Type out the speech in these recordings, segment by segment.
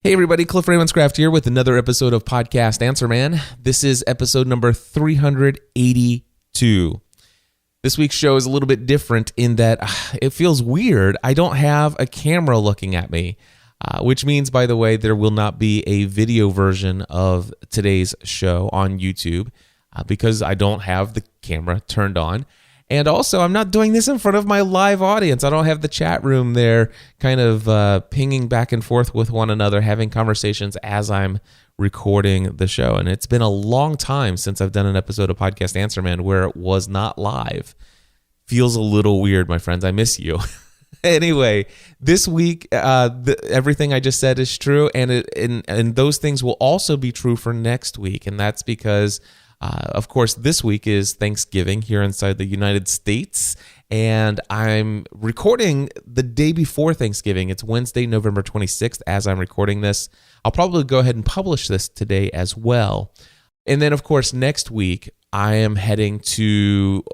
Hey everybody, Cliff Ravenscraft here with another episode of Podcast Answer Man. This is episode number 382. This week's show is a little bit different in that it feels weird. I don't have a camera looking at me, which means, by the way, there will not be a video version of today's show on YouTube because I don't have the camera turned on. And also, I'm not doing this in front of my live audience. I don't have the chat room there kind of pinging back and forth with one another, having conversations as I'm recording the show. And it's been a long time since I've done an episode of Podcast Answer Man where it was not live. Feels a little weird, my friends. I miss you. Anyway, this week, everything I just said is true. And those things will also be true for next week. And that's because... of course, this week is Thanksgiving here inside the United States, and I'm recording the day before Thanksgiving. It's Wednesday, November 26th, as I'm recording this. I'll probably go ahead and publish this today as well. And then, of course, next week, I am heading to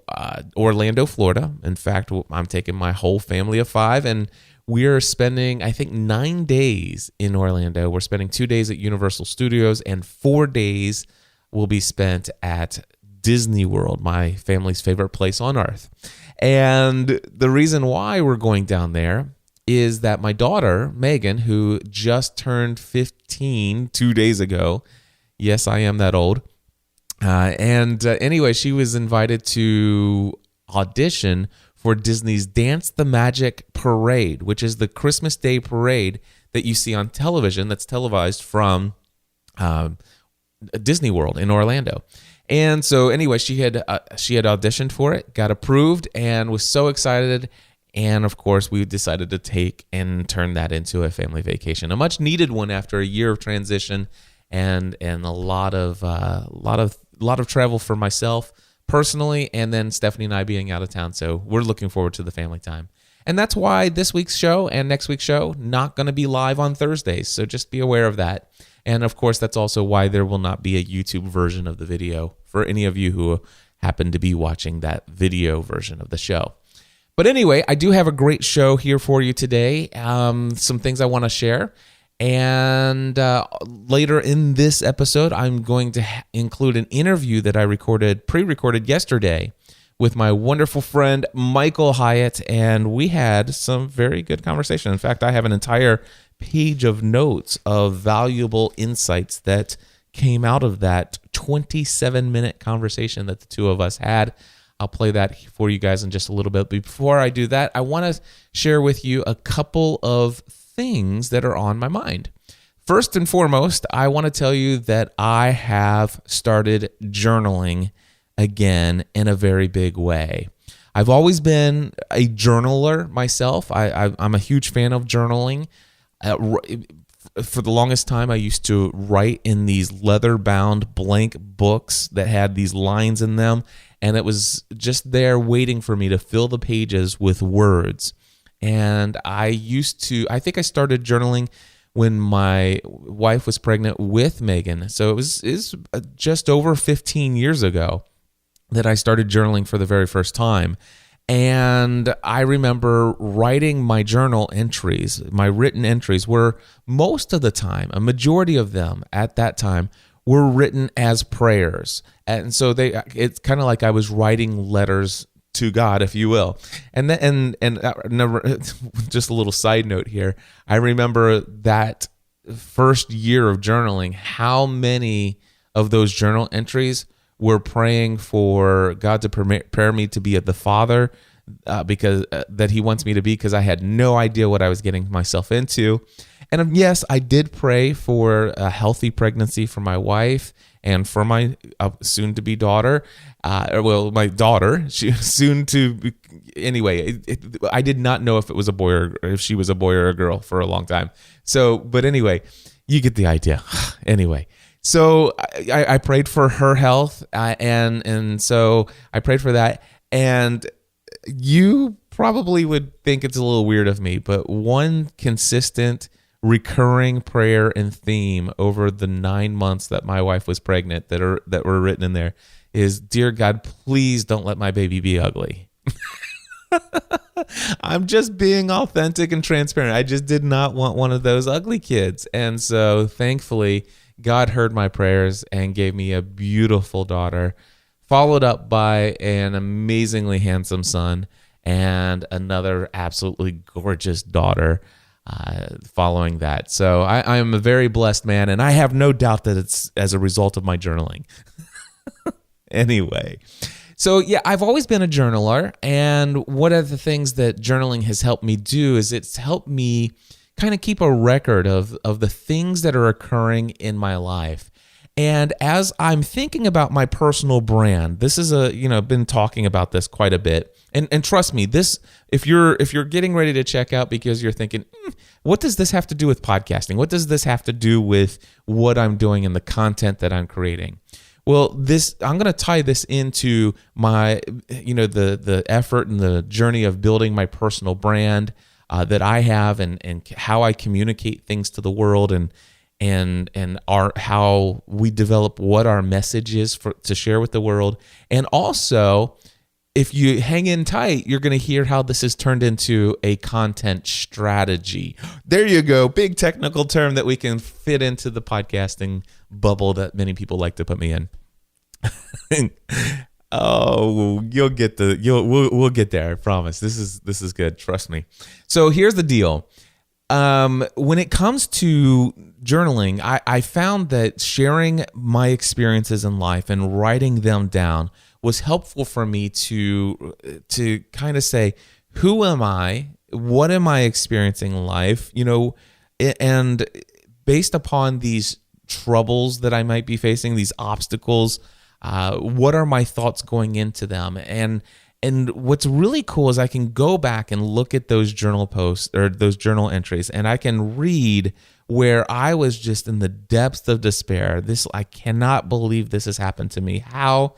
Orlando, Florida. In fact, I'm taking my whole family of 5, and we're spending, I think, 9 days in Orlando. We're spending 2 days at Universal Studios and 4 days will be spent at Disney World, my family's favorite place on earth. And the reason why we're going down there is that my daughter, Megan, who just turned 15 2 days ago, yes, I am that old, anyway, she was invited to audition for Disney's Dance the Magic Parade, which is the Christmas Day parade that you see on television that's televised from Disney World in Orlando. And so anyway, she had auditioned for it, got approved, and was so excited. And of course, we decided to take and turn that into a family vacation, a much needed one after a year of transition and a lot of travel for myself personally, and then Stephanie and I being out of town. So we're looking forward to the family time. And that's why this week's show and next week's show not going to be live on Thursdays. So just be aware of that. And of course, that's also why there will not be a YouTube version of the video for any of you who happen to be watching that video version of the show. But anyway, I do have a great show here for you today. Some things I want to share. And later in this episode, I'm going to include an interview that I pre-recorded yesterday with my wonderful friend, Michael Hyatt. And we had some very good conversation. In fact, I have an entire page of notes of valuable insights that came out of that 27-minute conversation that the two of us had. I'll play that for you guys in just a little bit. But before I do that, I want to share with you a couple of things that are on my mind. First and foremost, I want to tell you that I have started journaling again in a very big way. I've always been a journaler myself. I'm a huge fan of journaling. For the longest time, I used to write in these leather-bound blank books that had these lines in them, and it was just there waiting for me to fill the pages with words. And I think I started journaling when my wife was pregnant with Megan. So it was just over 15 years ago that I started journaling for the very first time. And I remember writing my journal entries, my written entries were most of the time, a majority of them at that time were written as prayers. And so it's kind of like I was writing letters to God, if you will. And just a little side note here. I remember that first year of journaling, how many of those journal entries were praying for God to prepare me to be the father because that He wants me to be, because I had no idea what I was getting myself into. And yes, I did pray for a healthy pregnancy for my wife and for my soon-to-be daughter. My daughter, anyway, I did not know if it was a boy or if she was a boy or a girl for a long time. So, but anyway, you get the idea. Anyway. So I prayed for her health, and so I prayed for that. And you probably would think it's a little weird of me, but one consistent, recurring prayer and theme over the 9 months that my wife was pregnant that were written in there is, "Dear God, please don't let my baby be ugly." I'm just being authentic and transparent. I just did not want one of those ugly kids. And so thankfully, God heard my prayers and gave me a beautiful daughter, followed up by an amazingly handsome son and another absolutely gorgeous daughter following that. So I am a very blessed man, and I have no doubt that it's as a result of my journaling. Anyway, so yeah, I've always been a journaler, and one of the things that journaling has helped me do is it's helped me kind of keep a record of the things that are occurring in my life. And as I'm thinking about my personal brand, this is been talking about this quite a bit. And trust me, this, if you're getting ready to check out because you're thinking, what does this have to do with podcasting? What does this have to do with what I'm doing and the content that I'm creating? Well, I'm going to tie this into my, the effort and the journey of building my personal brand that I have, and how I communicate things to the world, and how we develop what our message is to share with the world. And also, if you hang in tight, you're going to hear how this is turned into a content strategy. There you go. Big technical term that we can fit into the podcasting bubble that many people like to put me in. Oh, we'll get there. I promise. This is good. Trust me. So here's the deal. When it comes to journaling, I found that sharing my experiences in life and writing them down was helpful for me to kind of say, who am I? What am I experiencing in life? And based upon these troubles that I might be facing, these obstacles, what are my thoughts going into them? And what's really cool is I can go back and look at those journal posts or those journal entries, and I can read where I was just in the depths of despair. I cannot believe this has happened to me. How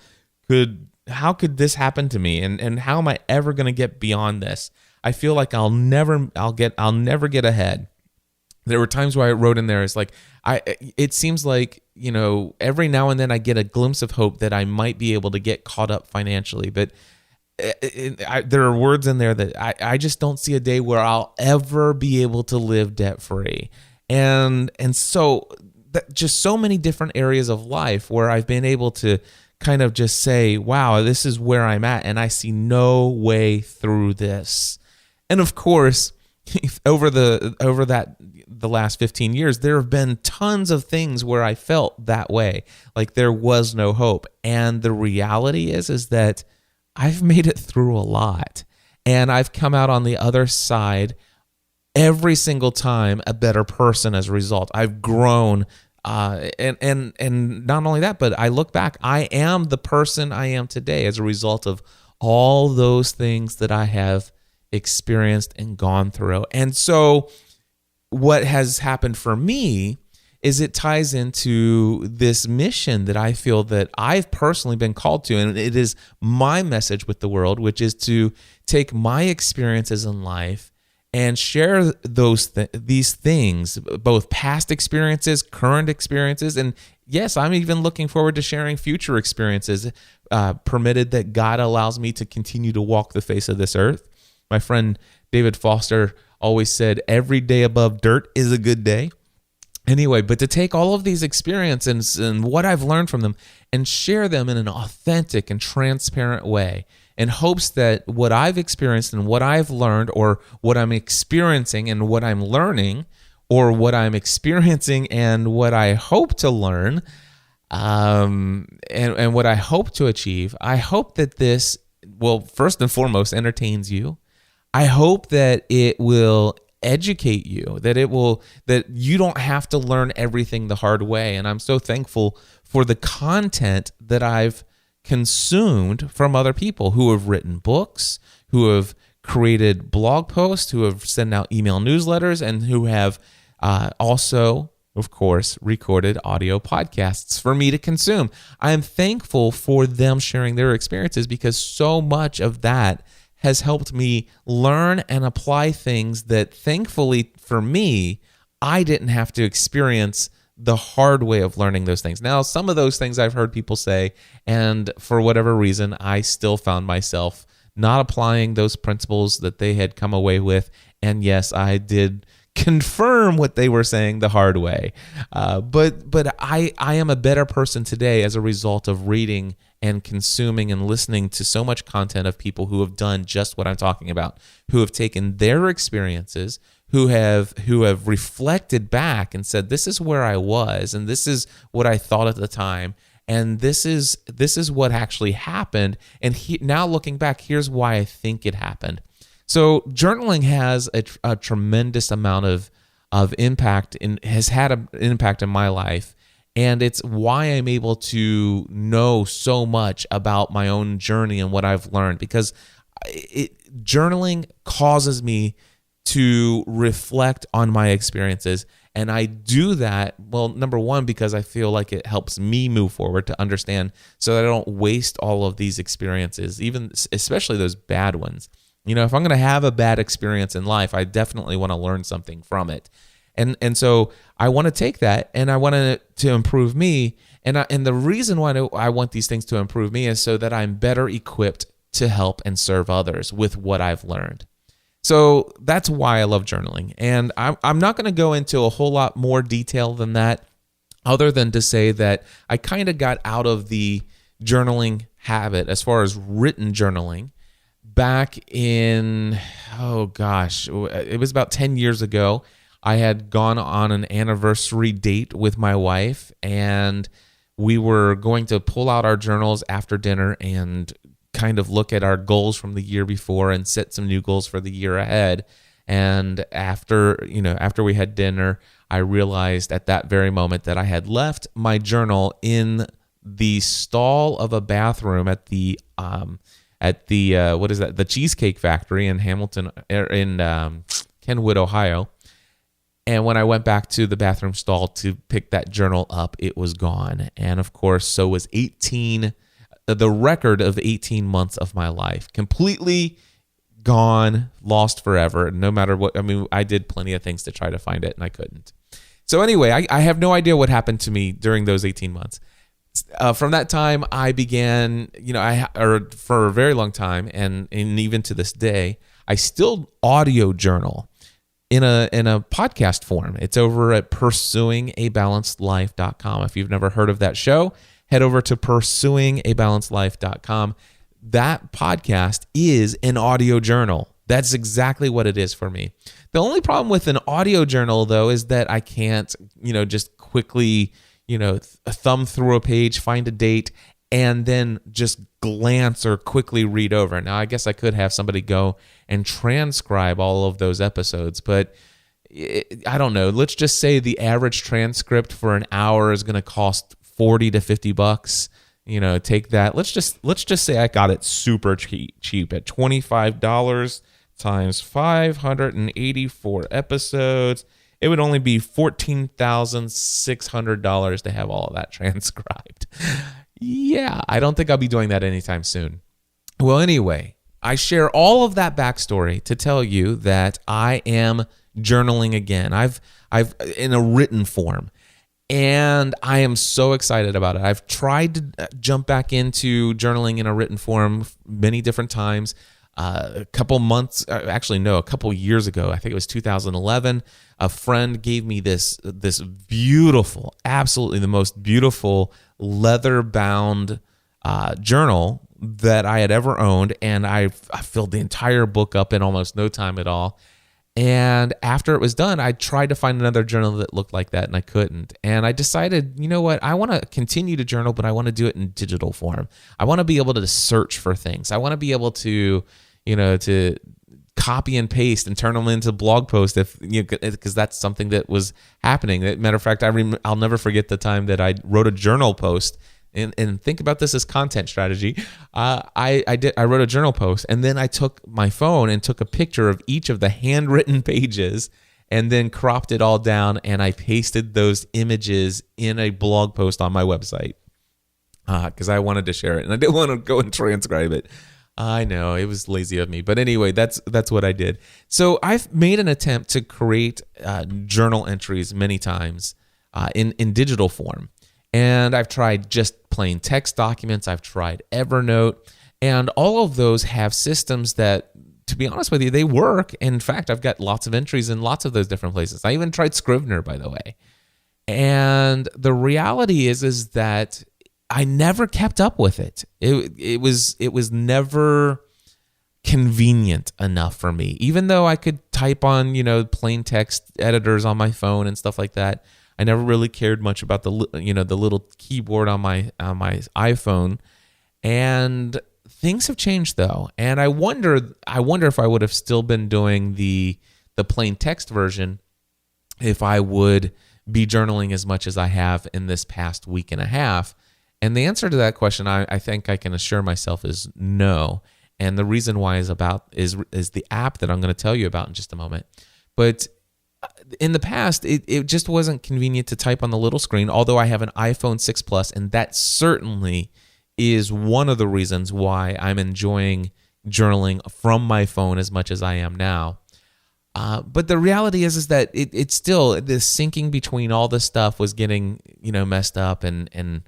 could this happen to me? And how am I ever going to get beyond this? I feel like I'll never get ahead. There were times where I wrote in there, it's like, it seems like, every now and then I get a glimpse of hope that I might be able to get caught up financially. But there are words in there that I just don't see a day where I'll ever be able to live debt free. And so just so many different areas of life where I've been able to kind of just say, wow, this is where I'm at, and I see no way through this. And of course, over the last 15 years, there have been tons of things where I felt that way, like there was no hope. And the reality is that I've made it through a lot, and I've come out on the other side every single time a better person as a result. I've grown, and not only that, but I look back, I am the person I am today as a result of all those things that I have experienced and gone through. And so what has happened for me is it ties into this mission that I feel that I've personally been called to, and it is my message with the world, which is to take my experiences in life and share these things, both past experiences, current experiences, and yes, I'm even looking forward to sharing future experiences, permitted that God allows me to continue to walk the face of this earth. My friend David Foster always said, every day above dirt is a good day. Anyway, but to take all of these experiences and what I've learned from them and share them in an authentic and transparent way, in hopes that what I've experienced and what I've learned, or what I'm experiencing and what I'm learning, or what I'm experiencing and what I hope to learn, and what I hope to achieve, I hope that this will first and foremost entertains you. I hope that it will educate you, that you don't have to learn everything the hard way. And I'm so thankful for the content that I've consumed from other people who have written books, who have created blog posts, who have sent out email newsletters, and who have also, of course, recorded audio podcasts for me to consume. I am thankful for them sharing their experiences, because so much of that has helped me learn and apply things that, thankfully for me, I didn't have to experience the hard way of learning those things. Now, some of those things I've heard people say, and for whatever reason, I still found myself not applying those principles that they had come away with. And yes, I did confirm what they were saying the hard way. But I am a better person today as a result of reading and consuming and listening to so much content of people who have done just what I'm talking about, who have taken their experiences, who have reflected back and said, this is where I was, and this is what I thought at the time, and this is what actually happened. And now looking back, here's why I think it happened. So journaling has a tremendous amount of impact and has had an impact in my life. And it's why I'm able to know so much about my own journey and what I've learned, because journaling causes me to reflect on my experiences. And I do that, well, number one, because I feel like it helps me move forward to understand so that I don't waste all of these experiences, even especially those bad ones. You know, if I'm going to have a bad experience in life, I definitely want to learn something from it. And so I want to take that and I want it to improve me. And the reason why I want these things to improve me is so that I'm better equipped to help and serve others with what I've learned. So that's why I love journaling. And I'm not going to go into a whole lot more detail than that, other than to say that I kind of got out of the journaling habit as far as written journaling back in, it was about 10 years ago. I had gone on an anniversary date with my wife, and we were going to pull out our journals after dinner and kind of look at our goals from the year before and set some new goals for the year ahead. And after we had dinner, I realized at that very moment that I had left my journal in the stall of a bathroom at the the Cheesecake Factory in Hamilton, in Kenwood, Ohio. And when I went back to the bathroom stall to pick that journal up, it was gone. And of course, so was the record of 18 months of my life. Completely gone, lost forever. No matter what, I did plenty of things to try to find it and I couldn't. So anyway, I have no idea what happened to me during those 18 months. From that time, I began, for a very long time, and even to this day, I still audio journal in a podcast form. It's over at pursuingabalancedlife.com. If you've never heard of that show, head over to pursuingabalancedlife.com. That podcast is an audio journal. That's exactly what it is for me. The only problem with an audio journal, though, is that I can't, just quickly, thumb through a page, find a date, and then just glance or quickly read over. Now, I guess I could have somebody go and transcribe all of those episodes, but I don't know. Let's just say the average transcript for an hour is going to cost $40 to $50. Take that. Let's just say I got it super cheap at $25 times 584 episodes. It would only be $14,600 to have all of that transcribed. Yeah, I don't think I'll be doing that anytime soon. Well, anyway, I share all of that backstory to tell you that I am journaling again. I've in a written form, and I am so excited about it. I've tried to jump back into journaling in a written form many different times. A couple years ago, I think it was 2011, a friend gave me this beautiful, absolutely the most beautiful leather-bound journal that I had ever owned, and I filled the entire book up in almost no time at all. And after it was done, I tried to find another journal that looked like that, and I couldn't. And I decided, you know what? I want to continue to journal, but I want to do it in digital form. I want to be able to search for things. I want to be able to to copy and paste and turn them into blog posts because that's something that was happening. Matter of fact, I'll never forget the time that I wrote a journal post, and think about this as content strategy. I wrote a journal post, and then I took my phone and took a picture of each of the handwritten pages and then cropped it all down, and I pasted those images in a blog post on my website because I wanted to share it, and I didn't want to go and transcribe it. I know, it was lazy of me. But anyway, that's what I did. So I've made an attempt to create journal entries many times in digital form. And I've tried just plain text documents. I've tried Evernote. And all of those have systems that, to be honest with you, they work. In fact, I've got lots of entries in lots of those different places. I even tried Scrivener, by the way. And the reality is that I never kept up with it. It was never convenient enough for me. Even though I could type on, plain text editors on my phone and stuff like that, I never really cared much about the little keyboard on my iPhone. And things have changed though, and I wonder if I would have still been doing the plain text version if I would be journaling as much as I have in this past week and a half. And the answer to that question, I think I can assure myself, is no. And the reason why is the app that I'm going to tell you about in just a moment. But in the past, it just wasn't convenient to type on the little screen, although I have an iPhone 6 Plus, and that certainly is one of the reasons why I'm enjoying journaling from my phone as much as I am now. But the reality is that it's still, the syncing between all this stuff was getting, messed up, and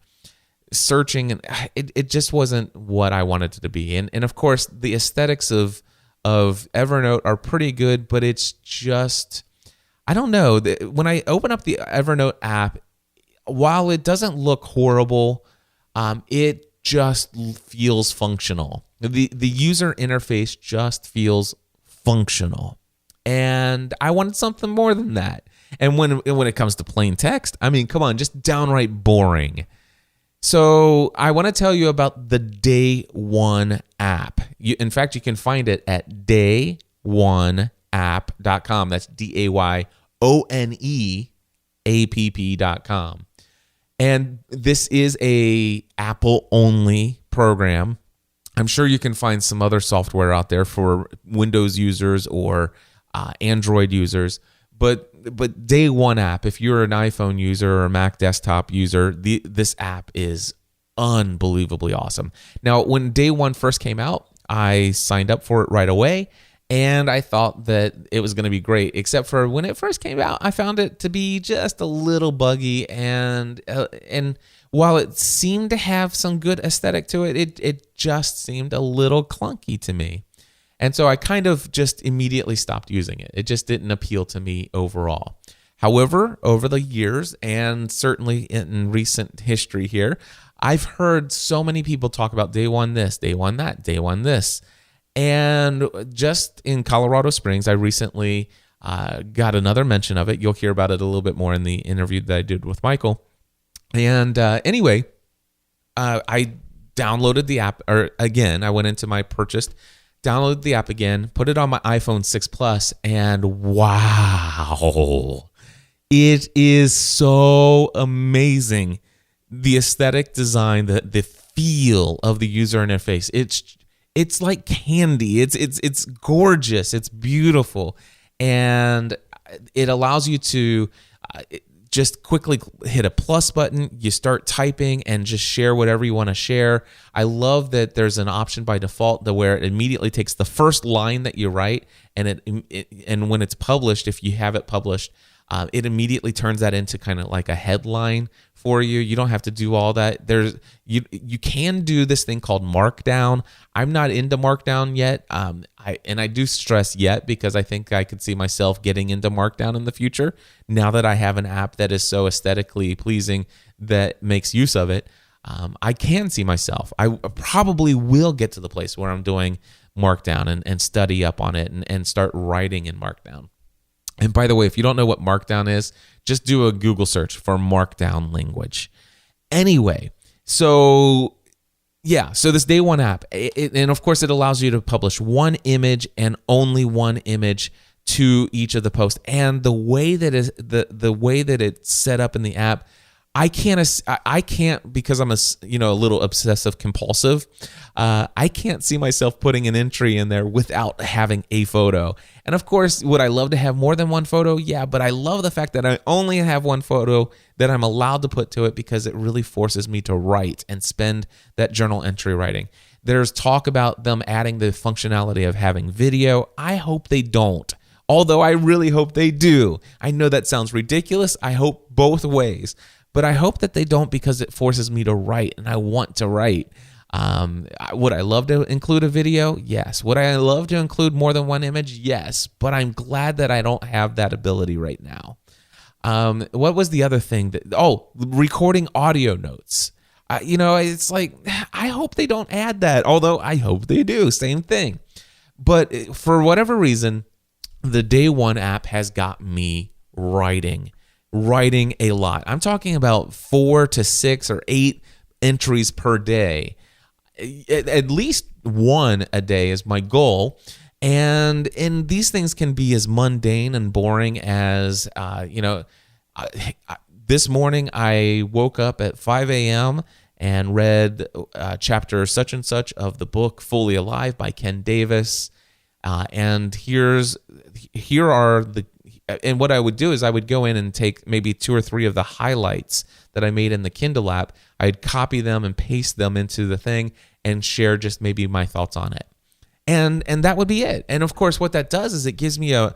searching, and it just wasn't what I wanted it to be. And of course, the aesthetics of Evernote are pretty good, but it's just, I don't know. When I open up the Evernote app, while it doesn't look horrible, it just feels functional. The user interface just feels functional. And I wanted something more than that. And when it comes to plain text, I mean, come on, just downright boring. So I want to tell you about the Day One app. In fact, you can find it at dayoneapp.com. That's DAYONEAPP.com. And this is a Apple-only program. I'm sure you can find some other software out there for Windows users or Android users. But Day One app, if you're an iPhone user or a Mac desktop user, this app is unbelievably awesome. Now, when Day One first came out, I signed up for it right away. And I thought that it was going to be great, except for when it first came out, I found it to be just a little buggy. And while it seemed to have some good aesthetic to it, it just seemed a little clunky to me. And so I kind of just immediately stopped using it. It just didn't appeal to me overall. However, over the years, and certainly in recent history here, I've heard so many people talk about Day One this, Day One that, Day One this. And just in Colorado Springs, I recently got another mention of it. You'll hear about it a little bit more in the interview that I did with Michael. And anyway, I downloaded the app, or again, I went into my purchased, downloaded the app again, put it on my iPhone 6 Plus, and wow, it is so amazing. The aesthetic design, the feel of the user interface, it's like candy. It's gorgeous. It's beautiful. And it allows you to just quickly hit a plus button. You start typing and just share whatever you want to share. I love that there's an option by default where it immediately takes the first line that you write, and and when it's published, if you have it published, it immediately turns that into kind of like a headline for you. You don't have to do all that. You can do this thing called Markdown. I'm not into Markdown yet. I do stress yet because I think I could see myself getting into Markdown in the future now that I have an app that is so aesthetically pleasing that makes use of it. I can see myself. I probably will get to the place where I'm doing Markdown and study up on it and start writing in Markdown. And by the way, if you don't know what Markdown is, just do a Google search for Markdown language. Anyway, so this Day One app, and of course it allows you to publish one image and only one image to each of the posts. And the way that the way that it's set up in the app, I can't because I'm a little obsessive compulsive. I can't see myself putting an entry in there without having a photo. And of course, would I love to have more than one photo? Yeah, but I love the fact that I only have one photo that I'm allowed to put to it because it really forces me to write and spend that journal entry writing. There's talk about them adding the functionality of having video. I hope they don't, although I really hope they do. I know that sounds ridiculous. I hope both ways. But I hope that they don't because it forces me to write, and I want to write. Would I love to include a video? Yes. Would I love to include more than one image? Yes. But I'm glad that I don't have that ability right now. What was the other thing recording audio notes. It's like, I hope they don't add that, although I hope they do. Same thing. But for whatever reason, the Day One app has got me writing a lot. I'm talking about 4 to 6 or 8 entries per day. At least one a day is my goal. And these things can be as mundane and boring as, this morning I woke up at 5 a.m. and read chapter such and such of the book Fully Alive by Ken Davis. And what I would do is I would go in and take maybe 2 or 3 of the highlights that I made in the Kindle app. I'd copy them and paste them into the thing and share just maybe my thoughts on it. And that would be it. And of course, what that does is it gives me a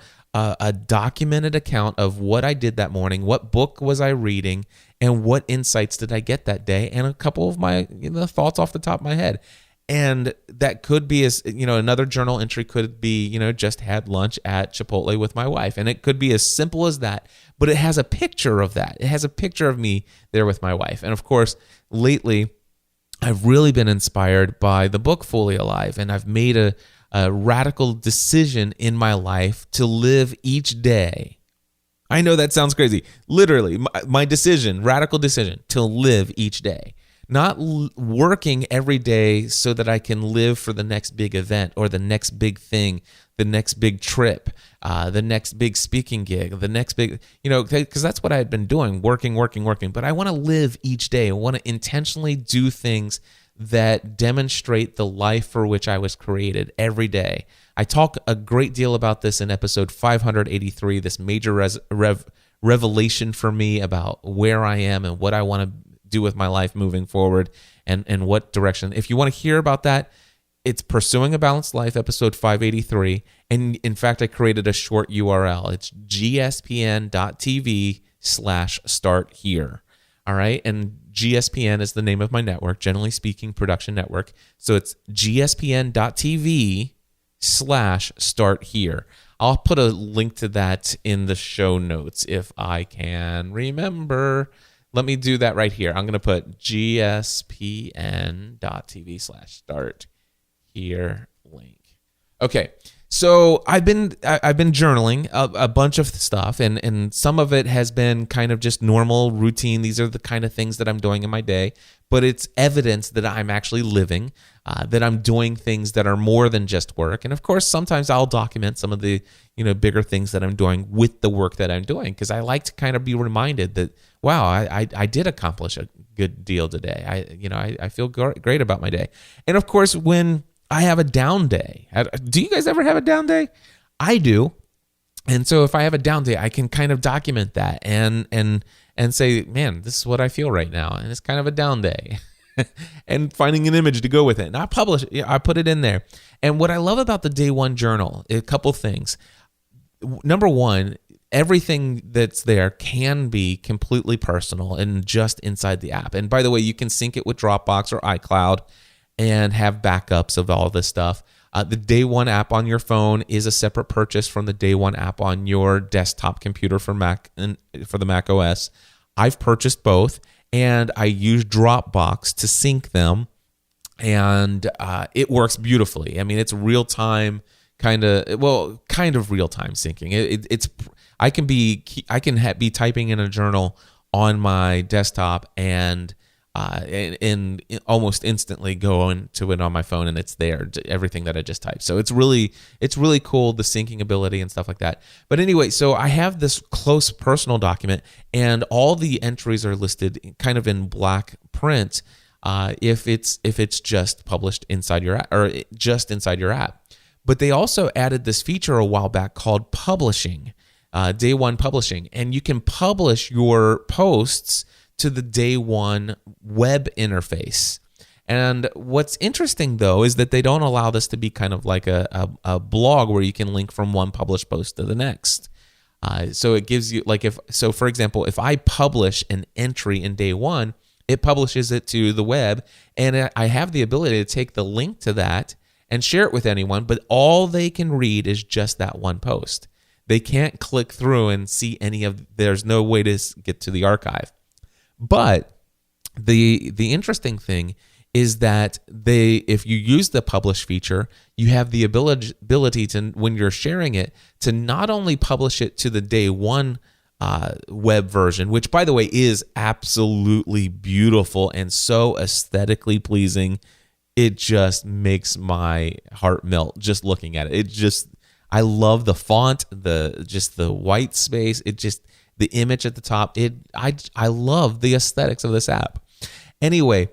documented account of what I did that morning, what book was I reading, and what insights did I get that day, and a couple of my thoughts off the top of my head. And that could be another journal entry could be, just had lunch at Chipotle with my wife. And it could be as simple as that, but it has a picture of that. It has a picture of me there with my wife. And of course, lately, I've really been inspired by the book Fully Alive, and I've made a radical decision in my life to live each day. I know that sounds crazy. Literally, my radical decision to live each day. Not working every day so that I can live for the next big event or the next big thing, the next big trip, the next big speaking gig, the next big, because that's what I had been doing, working. But I want to live each day. I want to intentionally do things that demonstrate the life for which I was created every day. I talk a great deal about this in episode 583, this major revelation for me about where I am and what I want to do with my life moving forward and what direction. If you want to hear about that, it's Pursuing a Balanced Life, episode 583. And in fact, I created a short URL. It's gspn.tv/start here. All right. And GSPN is the name of my network, Generally Speaking Production Network. So it's gspn.tv/start here. I'll put a link to that in the show notes if I can remember. Let me do that right here. I'm going to put gspn.tv/start here link. Okay. So I've been journaling a bunch of stuff, and some of it has been kind of just normal routine. These are the kind of things that I'm doing in my day, but it's evidence that I'm actually living, that I'm doing things that are more than just work. And of course, sometimes I'll document some of the bigger things that I'm doing with the work that I'm doing, because I like to kind of be reminded that, wow, I did accomplish a good deal today. I feel great about my day. And of course, when I have a down day. Do you guys ever have a down day? I do. And so if I have a down day, I can kind of document that and say, man, this is what I feel right now. And it's kind of a down day. And finding an image to go with it. And I publish it. I put it in there. And what I love about the Day One journal, a couple things. Number one, everything that's there can be completely personal and just inside the app. And by the way, you can sync it with Dropbox or iCloud and have backups of all this stuff. The Day One app on your phone is a separate purchase from the Day One app on your desktop computer for Mac and for the Mac OS. I've purchased both, and I use Dropbox to sync them, and it works beautifully. I mean, it's real time, kind of real time syncing. I can be typing in a journal on my desktop and almost instantly go into it on my phone, and it's there, everything that I just typed. So it's really cool, the syncing ability and stuff like that. But anyway, so I have this close personal document, and all the entries are listed kind of in black print if it's just published inside your app or just inside your app. But they also added this feature a while back called publishing, Day One publishing, and you can publish your posts to the Day One web interface. And what's interesting, though, is that they don't allow this to be kind of like a blog where you can link from one published post to the next. So it gives you, for example, if I publish an entry in Day One, it publishes it to the web, and I have the ability to take the link to that and share it with anyone, but all they can read is just that one post. They can't click through and see there's no way to get to the archive. But the interesting thing is that if you use the publish feature, you have the ability to, when you're sharing it, to not only publish it to the day one web version, which by the way is absolutely beautiful and so aesthetically pleasing. It just makes my heart melt just looking at it. I love the font, the white space. The image at the top. I love the aesthetics of this app. Anyway,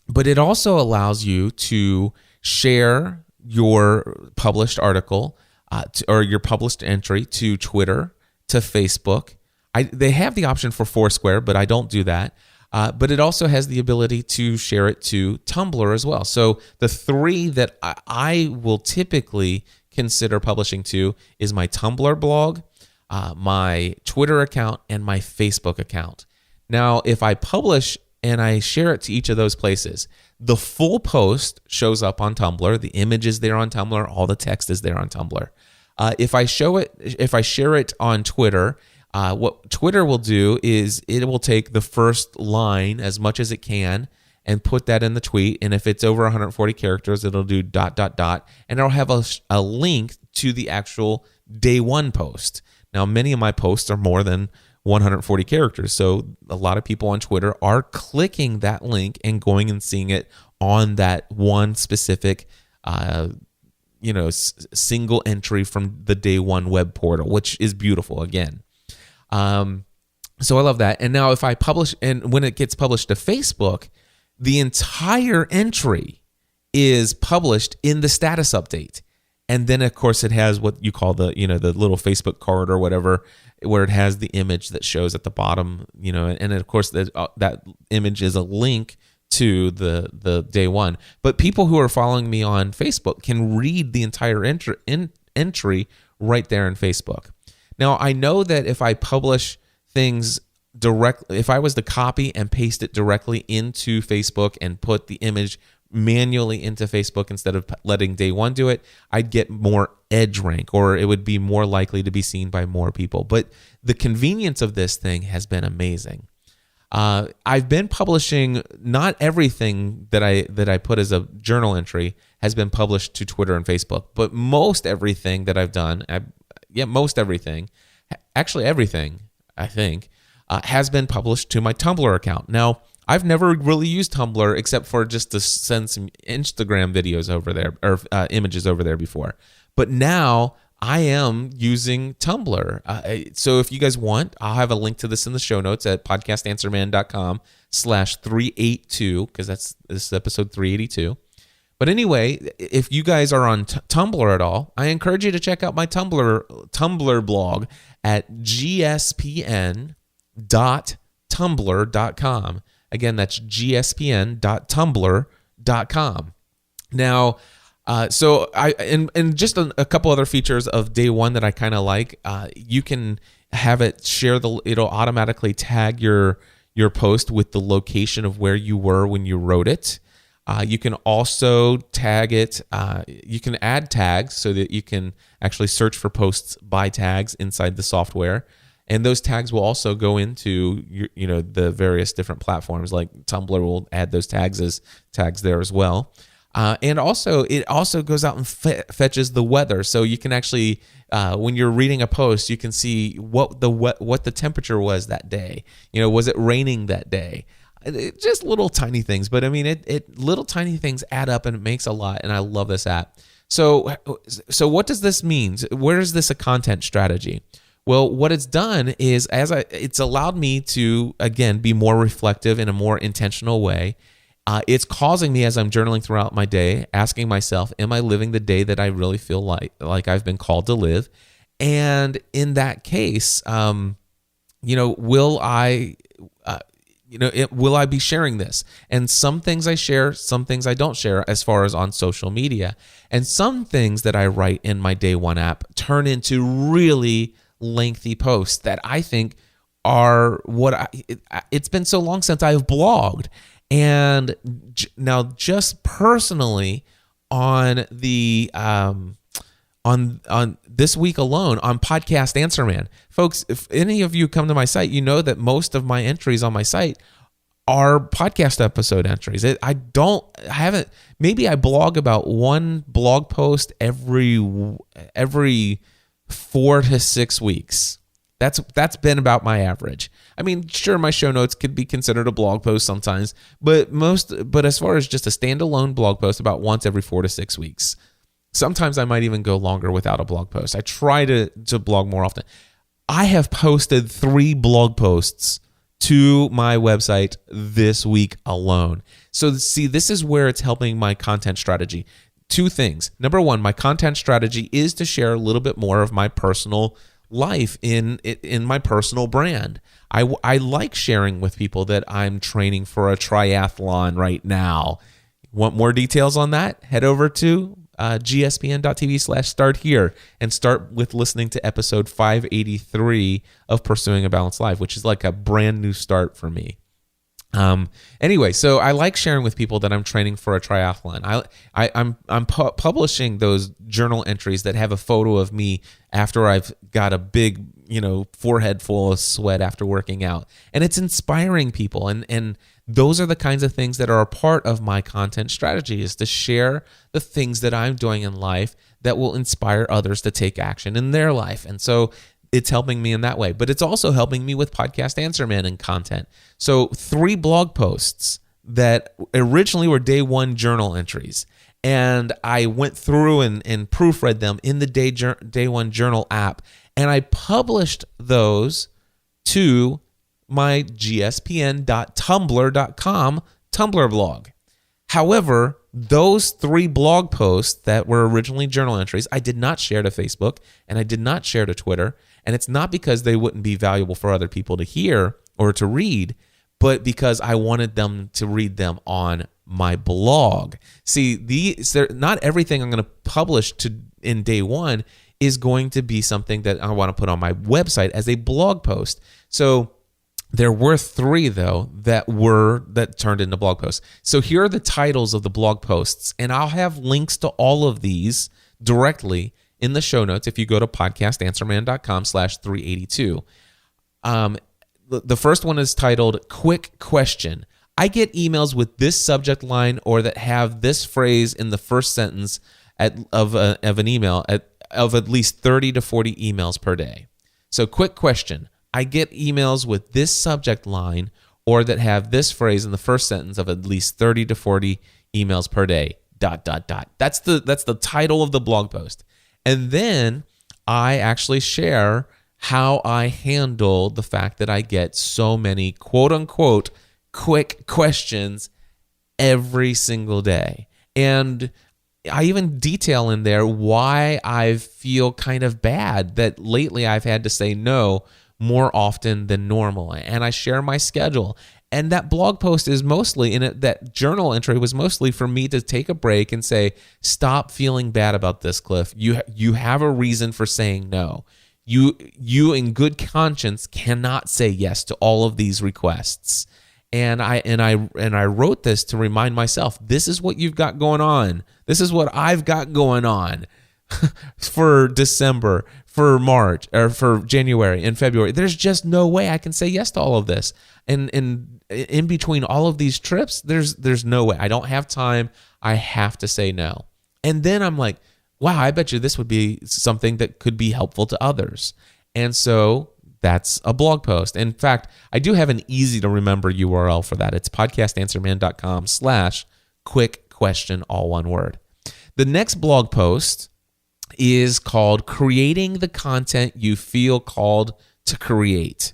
but it also allows you to share your published article or your published entry to Twitter, to Facebook. They have the option for Foursquare, but I don't do that. But it also has the ability to share it to Tumblr as well. So the three that I will typically consider publishing to is my Tumblr blog, my Twitter account, and my Facebook account. Now, if I publish and I share it to each of those places, the full post shows up on Tumblr. The image is there on Tumblr. All the text is there on Tumblr. If I share it on Twitter, what Twitter will do is it will take the first line as much as it can and put that in the tweet. And if it's over 140 characters, it'll do ... and it'll have a link to the actual day one post. Now, many of my posts are more than 140 characters. So a lot of people on Twitter are clicking that link and going and seeing it on that one specific, single entry from the day one web portal, which is beautiful again. So I love that. And now if I publish, and when it gets published to Facebook, the entire entry is published in the status update. And then, of course, it has what you call the little Facebook card or whatever, where it has the image that shows at the bottom, and of course that image is a link to the day one. But people who are following me on Facebook can read the entire entry right there in Facebook. Now, I know that if I publish things directly, if I was to copy and paste it directly into Facebook and put the image manually into Facebook instead of letting day one do it, I'd get more edge rank, or it would be more likely to be seen by more people. But the convenience of this thing has been amazing. I've been publishing, not everything that I put as a journal entry has been published to Twitter and Facebook, but most everything that I've done, most everything, actually everything, I think, has been published to my Tumblr account. Now, I've never really used Tumblr except for just to send some Instagram videos over there, or images over there before. But now I am using Tumblr. So if you guys want, I'll have a link to this in the show notes at podcastanswerman.com/382, because this is episode 382. But anyway, if you guys are on Tumblr at all, I encourage you to check out my Tumblr blog at gspn.tumblr.com. Again, that's gspn.tumblr.com. Now, so and just a couple other features of day one that I kind of like. You can have it it'll automatically tag your post with the location of where you were when you wrote it. You can also tag it. You can add tags so that you can actually search for posts by tags inside the software. And those tags will also go into the various different platforms. Like Tumblr will add those tags as tags there as well. And also, it also goes out and fetches the weather, so you can actually, when you're reading a post, you can see what the temperature was that day. Was it raining that day? Just little tiny things, but I mean, little tiny things add up, and it makes a lot. And I love this app. So what does this mean? Where is this a content strategy? Well, what it's done is it's allowed me to, again, be more reflective in a more intentional way. It's causing me, as I'm journaling throughout my day, asking myself, am I living the day that I really feel like I've been called to live? And in that case, will I be sharing this? And some things I share, some things I don't share as far as on social media. And some things that I write in my day one app turn into really lengthy posts that I think are it's been so long since I've blogged. And now just personally on the on this week alone on Podcast Answer Man, folks, if any of you come to my site, you know that most of my entries on my site are podcast episode entries. Maybe I blog about one blog post every 4 to 6 weeks. That's been about my average. I mean, sure, my show notes could be considered a blog post sometimes, but as far as just a standalone blog post, about once every 4 to 6 weeks. Sometimes I might even go longer without a blog post. I try to blog more often. I have posted 3 blog posts to my website this week alone. So see, this is where it's helping my content strategy. 2 things. Number 1, my content strategy is to share a little bit more of my personal life in my personal brand. I like sharing with people that I'm training for a triathlon right now. Want more details on that? Head over to gspn.tv/start here and start with listening to episode 583 of Pursuing a Balanced Life, which is like a brand new start for me. Anyway, so I like sharing with people that I'm training for a triathlon. I'm publishing those journal entries that have a photo of me after I've got a big, forehead full of sweat after working out, and it's inspiring people. And those are the kinds of things that are a part of my content strategy, is to share the things that I'm doing in life that will inspire others to take action in their life. And so it's helping me in that way, but it's also helping me with Podcast Answer Man and content. So 3 blog posts that originally were day 1 journal entries, and I went through and proofread them in the day 1 journal app, and I published those to my gspn.tumblr.com Tumblr blog. However, those 3 blog posts that were originally journal entries, I did not share to Facebook and I did not share to Twitter. And it's not because they wouldn't be valuable for other people to hear or to read, but because I wanted them to read them on my blog. See, not everything I'm going to publish in day 1 is going to be something that I want to put on my website as a blog post. So there were 3, though, that turned into blog posts. So here are the titles of the blog posts, and I'll have links to all of these directly in the show notes if you go to podcastanswerman.com/382. The first one is titled Quick Question. I get emails with this subject line or that have this phrase in the first sentence of an email of at least 30 to 40 emails per day. So quick question. I get emails with this subject line or that have this phrase in the first sentence of at least 30 to 40 emails per day, ... That's the title of the blog post. And then I actually share how I handle the fact that I get so many quote unquote quick questions every single day. And I even detail in there why I feel kind of bad that lately I've had to say no more often than normal. And I share my schedule. And that blog post is mostly, that journal entry was mostly for me to take a break and say, stop feeling bad about this, Cliff. You have a reason for saying no. You in good conscience cannot say yes to all of these requests. And I wrote this to remind myself, this is what you've got going on. This is what I've got going on for December, for March, or for January and February. There's just no way I can say yes to all of this. And in between all of these trips, there's no way. I don't have time. I have to say no. And then I'm like, wow, I bet you this would be something that could be helpful to others. And so that's a blog post. In fact, I do have an easy to remember URL for that. It's podcastanswerman.com/quick question, all one word. The next blog post is called Creating the Content You Feel Called to Create.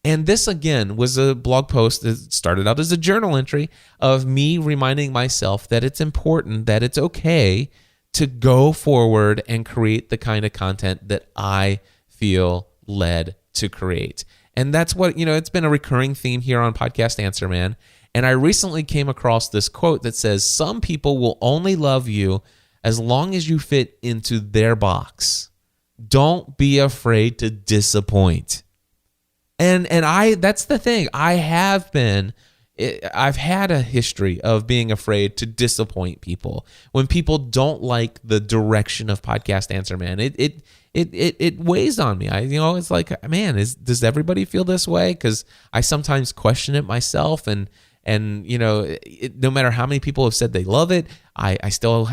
And this, again, was a blog post that started out as a journal entry of me reminding myself that it's important, that it's okay to go forward and create the kind of content that I feel led to create. And that's what, it's been a recurring theme here on Podcast Answer Man. And I recently came across this quote that says, some people will only love you as long as you fit into their box. Don't be afraid to disappoint. And that's the thing. I've had a history of being afraid to disappoint people when people don't like the direction of Podcast Answer Man. It weighs on me. It's like, man, does everybody feel this way? Because I sometimes question it myself, and no matter how many people have said they love it, I still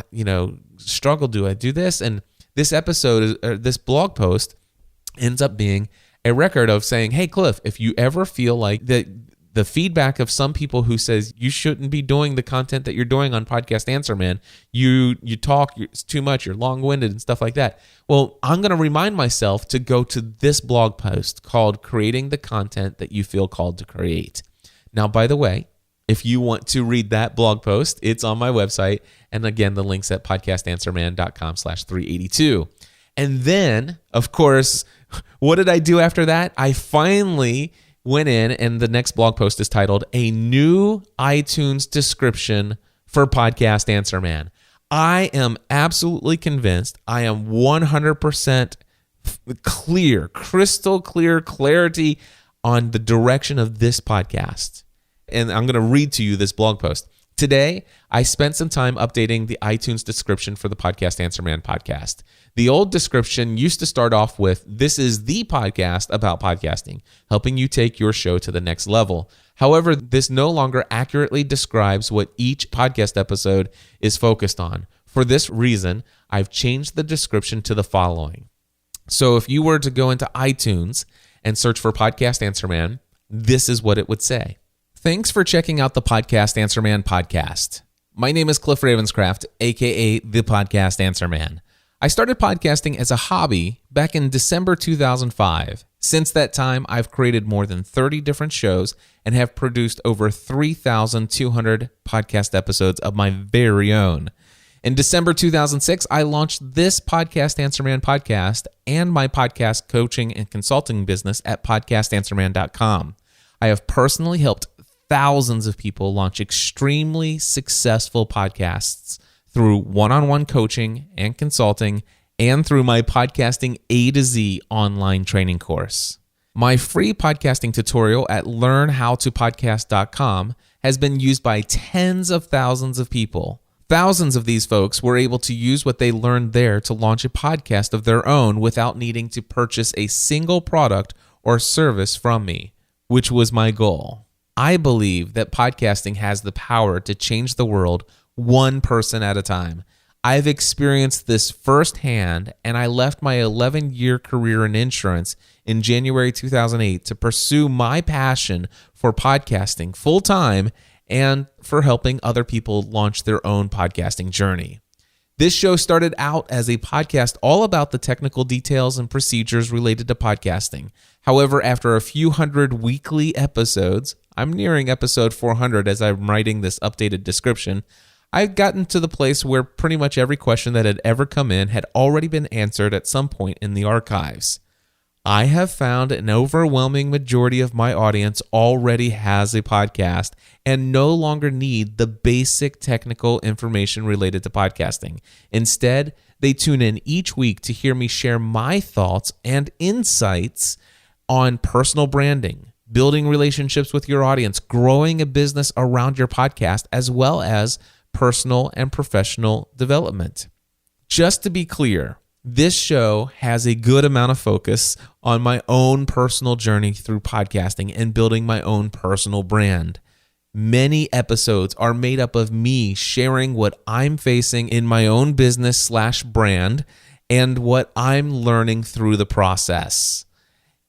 struggle. Do I do this? And this episode, or this blog post, ends up being a record of saying, hey, Cliff, if you ever feel like the feedback of some people who says you shouldn't be doing the content that you're doing on Podcast Answer Man, you talk, it's too much, you're long-winded and stuff like that. Well, I'm going to remind myself to go to this blog post called Creating the Content That You Feel Called to Create. Now, by the way, if you want to read that blog post, it's on my website. And again, the link's at podcastanswerman.com/382. And then, of course, what did I do after that? I finally went in, and the next blog post is titled A New iTunes Description for Podcast Answer Man. I am absolutely convinced, I am 100% clear, crystal clear clarity on the direction of this podcast. And I'm going to read to you this blog post. Today, I spent some time updating the iTunes description for the Podcast Answer Man podcast. The old description used to start off with, this is the podcast about podcasting, helping you take your show to the next level. However, this no longer accurately describes what each podcast episode is focused on. For this reason, I've changed the description to the following. So if you were to go into iTunes and search for Podcast Answer Man, this is what it would say. Thanks for checking out the Podcast Answer Man podcast. My name is Cliff Ravenscraft, aka the Podcast Answer Man. I started podcasting as a hobby back in December 2005. Since that time, I've created more than 30 different shows and have produced over 3,200 podcast episodes of my very own. In December 2006, I launched this Podcast Answer Man podcast and my podcast coaching and consulting business at podcastanswerman.com. I have personally helped thousands of people launch extremely successful podcasts through one-on-one coaching and consulting, and through my Podcasting A to Z online training course. My free podcasting tutorial at learnhowtopodcast.com has been used by tens of thousands of people. Thousands of these folks were able to use what they learned there to launch a podcast of their own without needing to purchase a single product or service from me, which was my goal. I believe that podcasting has the power to change the world one person at a time. I've experienced this firsthand, and I left my 11-year career in insurance in January 2008 to pursue my passion for podcasting full-time and for helping other people launch their own podcasting journey. This show started out as a podcast all about the technical details and procedures related to podcasting. However, after a few hundred weekly episodes, I'm nearing episode 400 as I'm writing this updated description, I've gotten to the place where pretty much every question that had ever come in had already been answered at some point in the archives. I have found an overwhelming majority of my audience already has a podcast and no longer need the basic technical information related to podcasting. Instead, they tune in each week to hear me share my thoughts and insights on personal branding, building relationships with your audience, growing a business around your podcast, as well as personal and professional development. Just to be clear, this show has a good amount of focus on my own personal journey through podcasting and building my own personal brand. Many episodes are made up of me sharing what I'm facing in my own business/brand and what I'm learning through the process.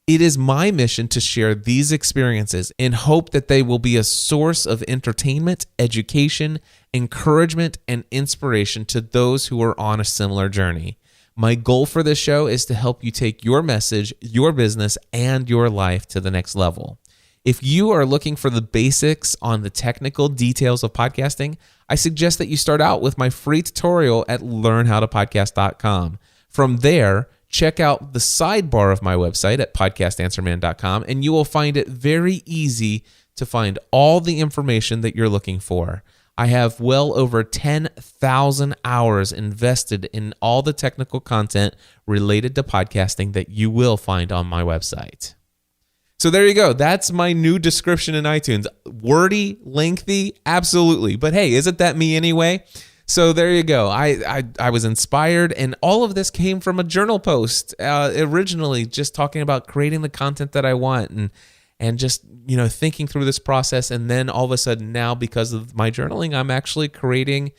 It is my mission to share these experiences in hope that they will be a source of entertainment, education, encouragement, and inspiration to those who are on a similar journey. My goal for this show is to help you take your message, your business, and your life to the next level. If you are looking for the basics on the technical details of podcasting, I suggest that you start out with my free tutorial at learnhowtopodcast.com. From there, check out the sidebar of my website at podcastanswerman.com, and you will find it very easy to find all the information that you're looking for. I have well over 10,000 hours invested in all the technical content related to podcasting that you will find on my website. So there you go. That's my new description in iTunes. Wordy, lengthy, absolutely. But hey, isn't that me anyway? So there you go. I was inspired, and all of this came from a journal post originally, just talking about creating the content that I want and just, thinking through this process. And then all of a sudden now, because of my journaling, I'm actually creating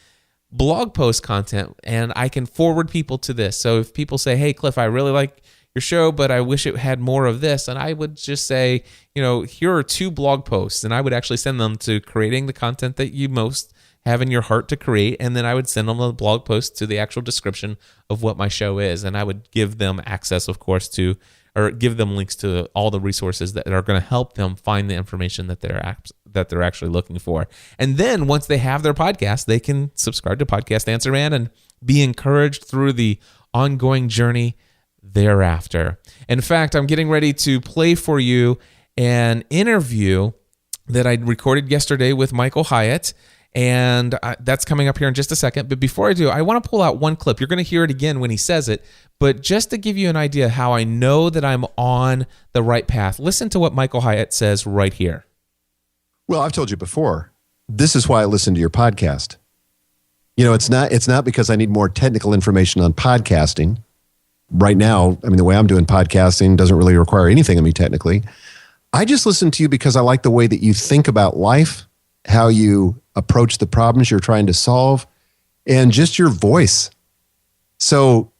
blog post content, and I can forward people to this. So if people say, hey, Cliff, I really like your show, but I wish it had more of this, and I would just say, here are 2 blog posts, and I would actually send them to creating the content that you most have in your heart to create, and then I would send them a blog post to the actual description of what my show is, and I would give them access, of course, or give them links to all the resources that are going to help them find the information that they're actually looking for. And then once they have their podcast, they can subscribe to Podcast Answer Man and be encouraged through the ongoing journey thereafter. In fact, I'm getting ready to play for you an interview that I recorded yesterday with Michael Hyatt, and that's coming up here in just a second. But before I do, I want to pull out one clip. You're going to hear it again when he says it, but just to give you an idea how I know that I'm on the right path, listen to what Michael Hyatt says right here. Well, I've told you before, this is why I listen to your podcast. It's not because I need more technical information on podcasting. Right now, the way I'm doing podcasting doesn't really require anything of me technically. I just listen to you because I like the way that you think about life, how you approach the problems you're trying to solve, and just your voice. So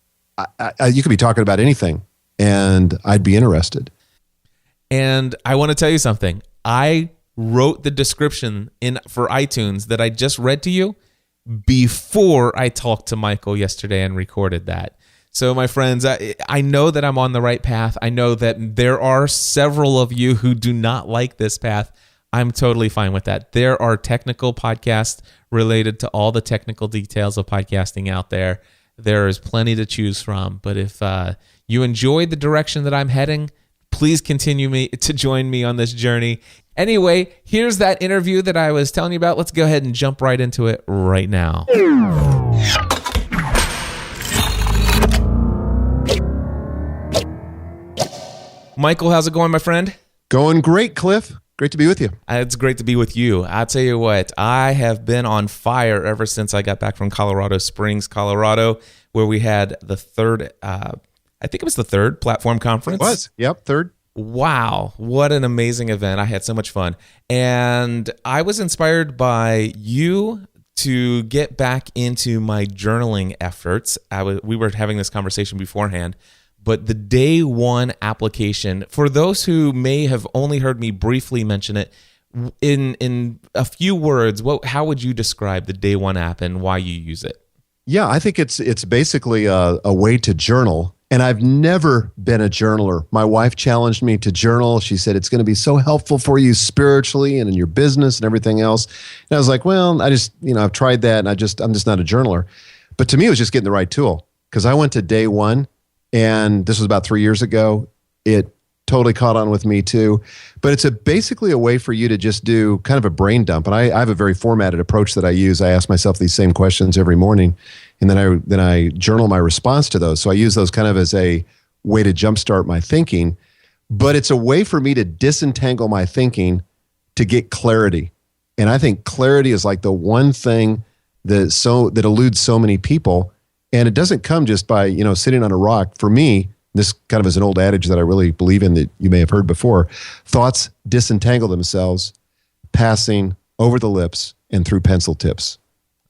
you could be talking about anything, and I'd be interested. And I want to tell you something. I wrote the description for iTunes that I just read to you before I talked to Michael yesterday and recorded that. So my friends, I know that I'm on the right path. I know that there are several of you who do not like this path. I'm totally fine with that. There are technical podcasts related to all the technical details of podcasting out there. There is plenty to choose from. But if you enjoy the direction that I'm heading, please continue to join me on this journey. Anyway, here's that interview that I was telling you about. Let's go ahead and jump right into it right now. Michael, how's it going, my friend? Going great, Cliff. Great to be with you. It's great to be with you. I'll tell you what, I have been on fire ever since I got back from Colorado Springs, Colorado, where we had the third, I think it was the third platform conference. It was. Yep, third. Wow, what an amazing event. I had so much fun. And I was inspired by you to get back into my journaling efforts. We were having this conversation beforehand. But the day one application, for those who may have only heard me briefly mention it, in a few words, how would you describe the day one app and why you use it? Yeah, I think it's basically a way to journal. And I've never been a journaler. My wife challenged me to journal. She said, it's going to be so helpful for you spiritually and in your business and everything else. And I was like, well, I've tried that and I'm just not a journaler. But to me, it was just getting the right tool, because I went to day one. And this was about 3 years ago. It totally caught on with me too. But it's basically a way for you to just do kind of a brain dump. And I have a very formatted approach that I use. I ask myself these same questions every morning, and then I journal my response to those. So I use those kind of as a way to jumpstart my thinking. But it's a way for me to disentangle my thinking to get clarity. And I think clarity is like the one thing that eludes so many people. And it doesn't come just by, sitting on a rock. For me, this kind of is an old adage that I really believe in that you may have heard before. Thoughts disentangle themselves, passing over the lips and through pencil tips.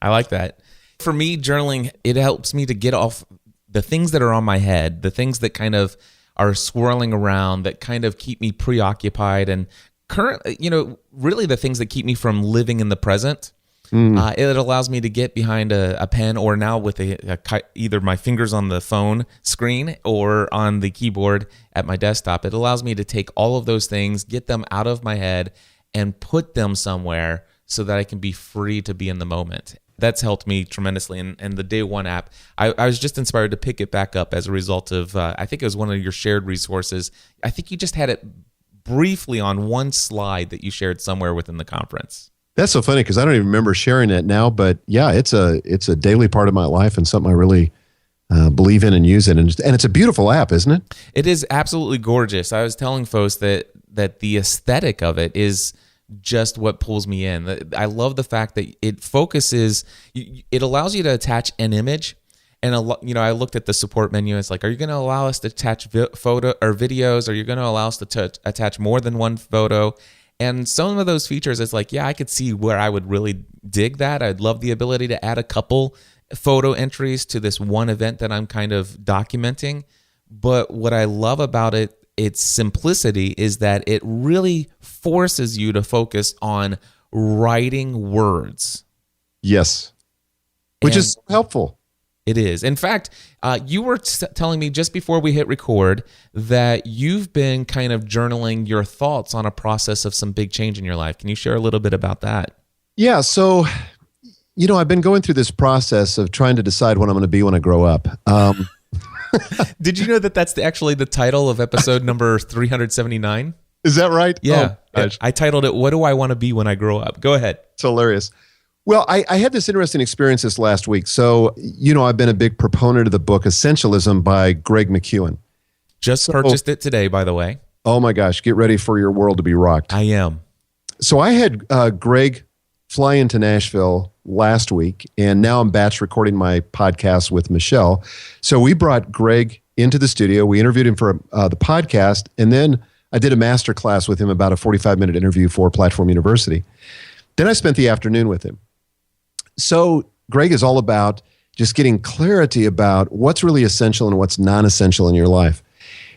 I like that. For me, journaling, it helps me to get off the things that are on my head, the things that kind of are swirling around, that kind of keep me preoccupied, and really the things that keep me from living in the present. It allows me to get behind a pen, or now with either my fingers on the phone screen or on the keyboard at my desktop. It allows me to take all of those things, get them out of my head, and put them somewhere so that I can be free to be in the moment. That's helped me tremendously. And the Day One app, I was just inspired to pick it back up as a result of, I think it was one of your shared resources. I think you just had it briefly on one slide that you shared somewhere within the conference. That's so funny, because I don't even remember sharing it now, but yeah, it's a daily part of my life and something I really believe in and use it. And it's a beautiful app, isn't it? It is absolutely gorgeous. I was telling folks that that the aesthetic of it is just what pulls me in. I love the fact that it focuses, it allows you to attach an image. And I looked at the support menu. It's like, are you going to allow us to attach photo or videos? Are you going to allow us to attach more than one photo? And some of those features, it's like, yeah, I could see where I would really dig that. I'd love the ability to add a couple photo entries to this one event that I'm kind of documenting. But what I love about it, its simplicity, is that it really forces you to focus on writing words. Yes. Which is helpful. It is. In fact, you were telling me just before we hit record that you've been kind of journaling your thoughts on a process of some big change in your life. Can you share a little bit about that? Yeah. So, I've been going through this process of trying to decide what I'm going to be when I grow up. Did you know that that's actually the title of episode number 379? Is that right? Yeah. Oh, I titled it, "What Do I Want to Be When I Grow Up?" Go ahead. It's hilarious. Well, I had this interesting experience this last week. So, I've been a big proponent of the book Essentialism by Greg McKeown. Just purchased it today, by the way. Oh my gosh, get ready for your world to be rocked. I am. So I had Greg fly into Nashville last week, and now I'm batch recording my podcast with Michelle. So we brought Greg into the studio. We interviewed him for the podcast, and then I did a master class with him, about a 45-minute interview for Platform University. Then I spent the afternoon with him. So Greg is all about just getting clarity about what's really essential and what's non-essential in your life.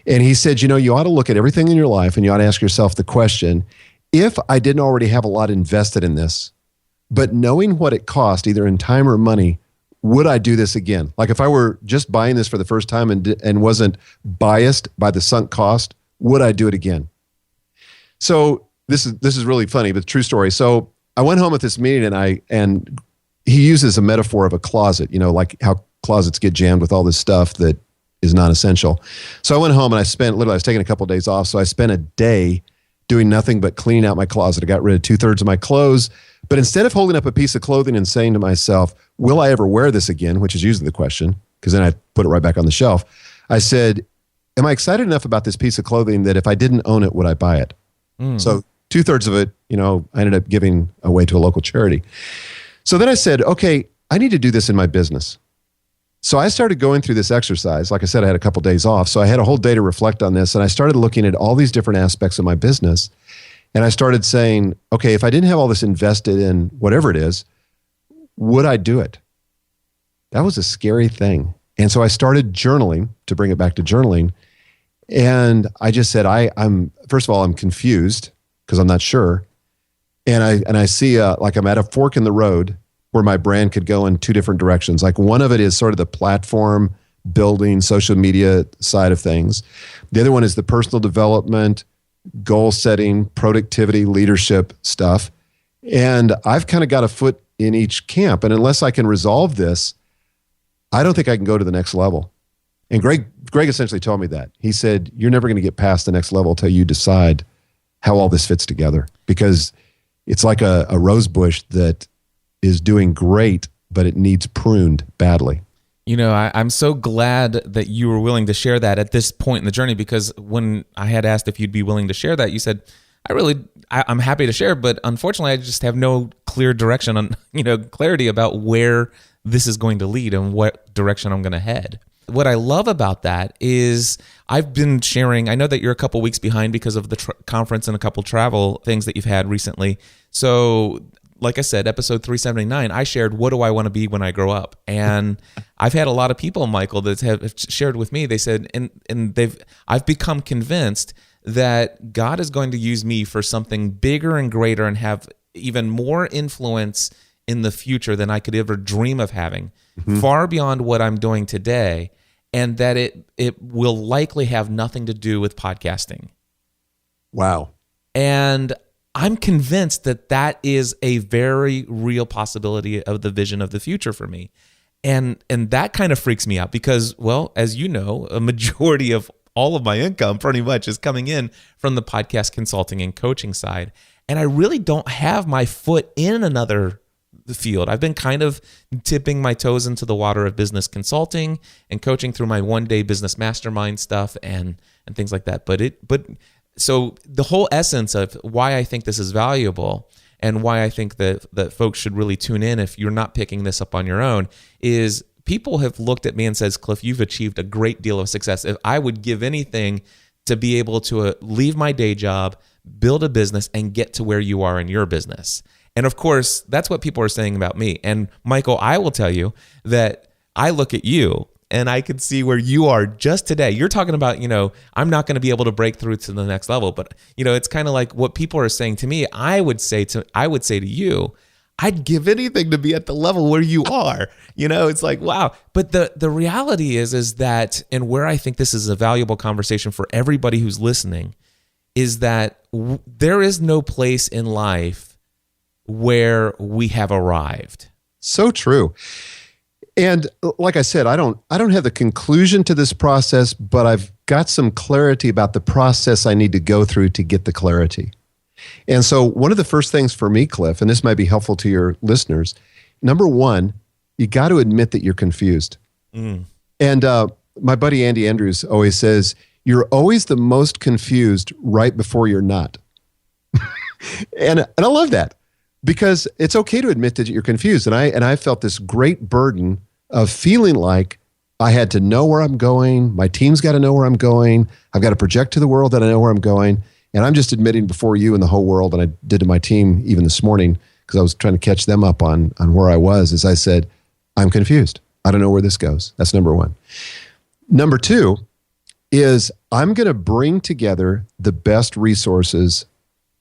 And he said, you ought to look at everything in your life and you ought to ask yourself the question, if I didn't already have a lot invested in this, but knowing what it cost, either in time or money, would I do this again? Like if I were just buying this for the first time and wasn't biased by the sunk cost, would I do it again? So this is really funny, but true story. So I went home at this meeting and he uses a metaphor of a closet, like how closets get jammed with all this stuff that is non-essential. So I went home and I was taking a couple of days off. So I spent a day doing nothing but cleaning out my closet. I got rid of 2/3 of my clothes. But instead of holding up a piece of clothing and saying to myself, will I ever wear this again? Which is usually the question, because then I put it right back on the shelf. I said, am I excited enough about this piece of clothing that if I didn't own it, would I buy it? So 2/3 of it, I ended up giving away to a local charity. So then I said, okay, I need to do this in my business. So I started going through this exercise. Like I said, I had a couple of days off. So I had a whole day to reflect on this. And I started looking at all these different aspects of my business. And I started saying, okay, if I didn't have all this invested in whatever it is, would I do it? That was a scary thing. And so I started journaling, to bring it back to journaling. And I just said, I'm first of all, I'm confused because I'm not sure. And I see like I'm at a fork in the road where my brand could go in two different directions. Like one of it is sort of the platform building, social media side of things. The other one is the personal development, goal setting, productivity, leadership stuff. And I've kind of got a foot in each camp. And unless I can resolve this, I don't think I can go to the next level. And Greg essentially told me that. He said, you're never going to get past the next level until you decide how all this fits together. Because it's like a rose bush that is doing great, but it needs pruned badly. I'm so glad that you were willing to share that at this point in the journey, because when I had asked if you'd be willing to share that, you said, I'm happy to share, but unfortunately I just have no clear direction on, clarity about where this is going to lead and what direction I'm going to head. What I love about that is I've been sharing, I know that you're a couple weeks behind because of the conference and a couple travel things that you've had recently. So like I said, episode 379, I shared, what do I want to be when I grow up? And I've had a lot of people, Michael, that have shared with me. They said, I've become convinced that God is going to use me for something bigger and greater and have even more influence in the future than I could ever dream of having, far beyond what I'm doing today, and that it will likely have nothing to do with podcasting. Wow. And I'm convinced that is a very real possibility of the vision of the future for me. And that kind of freaks me out because, well, as you know, a majority of all of my income pretty much is coming in from the podcast consulting and coaching side. And I really don't have my foot in another field. I've been kind of tipping my toes into the water of business consulting and coaching through my one-day business mastermind stuff and things like that. But So the whole essence of why I think this is valuable and why I think that folks should really tune in if you're not picking this up on your own is people have looked at me and says, Cliff, you've achieved a great deal of success. If I would give anything to be able to leave my day job, build a business, and get to where you are in your business. And of course, that's what people are saying about me. And Michael, I will tell you that I look at you and I can see where you are just today. You're talking about, I'm not going to be able to break through to the next level, but it's kind of like what people are saying to me. I would say to you, I'd give anything to be at the level where you are. It's like, wow. But the reality is that, and where I think this is a valuable conversation for everybody who's listening, is that there is no place in life where we have arrived. So true. And like I said, I don't have the conclusion to this process, but I've got some clarity about the process I need to go through to get the clarity. And so one of the first things for me, Cliff, and this might be helpful to your listeners, number one, you got to admit that you're confused. And my buddy Andy Andrews always says, you're always the most confused right before you're not. and I love that because it's okay to admit that you're confused. And I felt this great burden of feeling like I had to know where I'm going. My team's got to know where I'm going. I've got to project to the world that I know where I'm going. And I'm just admitting before you and the whole world, and I did to my team even this morning because I was trying to catch them up on where I was, as I said, I'm confused. I don't know where this goes. That's number one. Number two is I'm going to bring together the best resources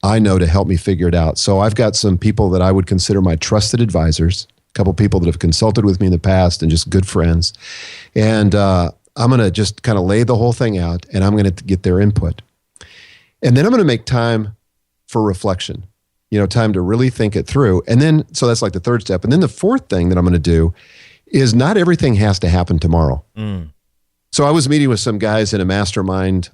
I know to help me figure it out. So I've got some people that I would consider my trusted advisors, a couple people that have consulted with me in the past and just good friends. And I'm going to just kind of lay the whole thing out and I'm going to get their input. And then I'm going to make time for reflection, time to really think it through. And then, so that's like the third step. And then the fourth thing that I'm going to do is not everything has to happen tomorrow. So I was meeting with some guys in a mastermind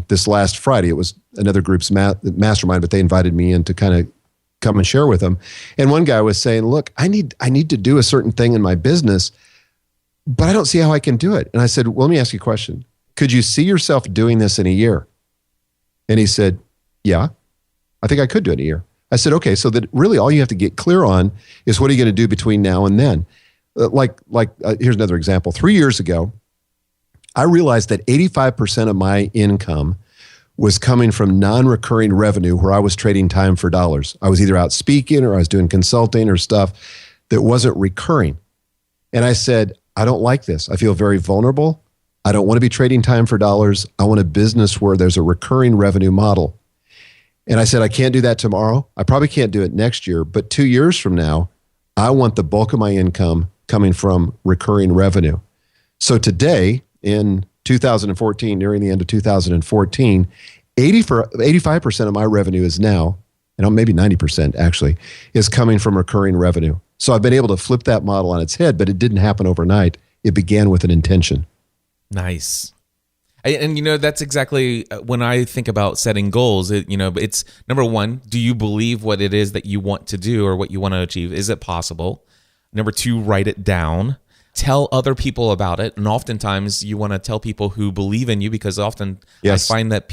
this last Friday. It was another group's mastermind, but they invited me in to kind of come and share with them. And one guy was saying, look, I need to do a certain thing in my business, but I don't see how I can do it. And I said, well, let me ask you a question. Could you see yourself doing this in a year? And he said, yeah, I think I could do it in a year. I said, okay, so that really all you have to get clear on is what are you going to do between now and then? Here's another example. 3 years ago, I realized that 85% of my income was coming from non-recurring revenue where I was trading time for dollars. I was either out speaking or I was doing consulting or stuff that wasn't recurring. And I said, I don't like this. I feel very vulnerable. I don't want to be trading time for dollars. I want a business where there's a recurring revenue model. And I said, I can't do that tomorrow. I probably can't do it next year, but 2 years from now, I want the bulk of my income coming from recurring revenue. So today, in 2014, nearing the end of 2014, 85% of my revenue is now, and maybe 90% actually, is coming from recurring revenue. So I've been able to flip that model on its head, but it didn't happen overnight. It began with an intention. Nice. And that's exactly when I think about setting goals, it's number one, do you believe what it is that you want to do or what you want to achieve? Is it possible? Number two, write it down. Tell other people about it. And oftentimes you want to tell people who believe in you because often yes. I find that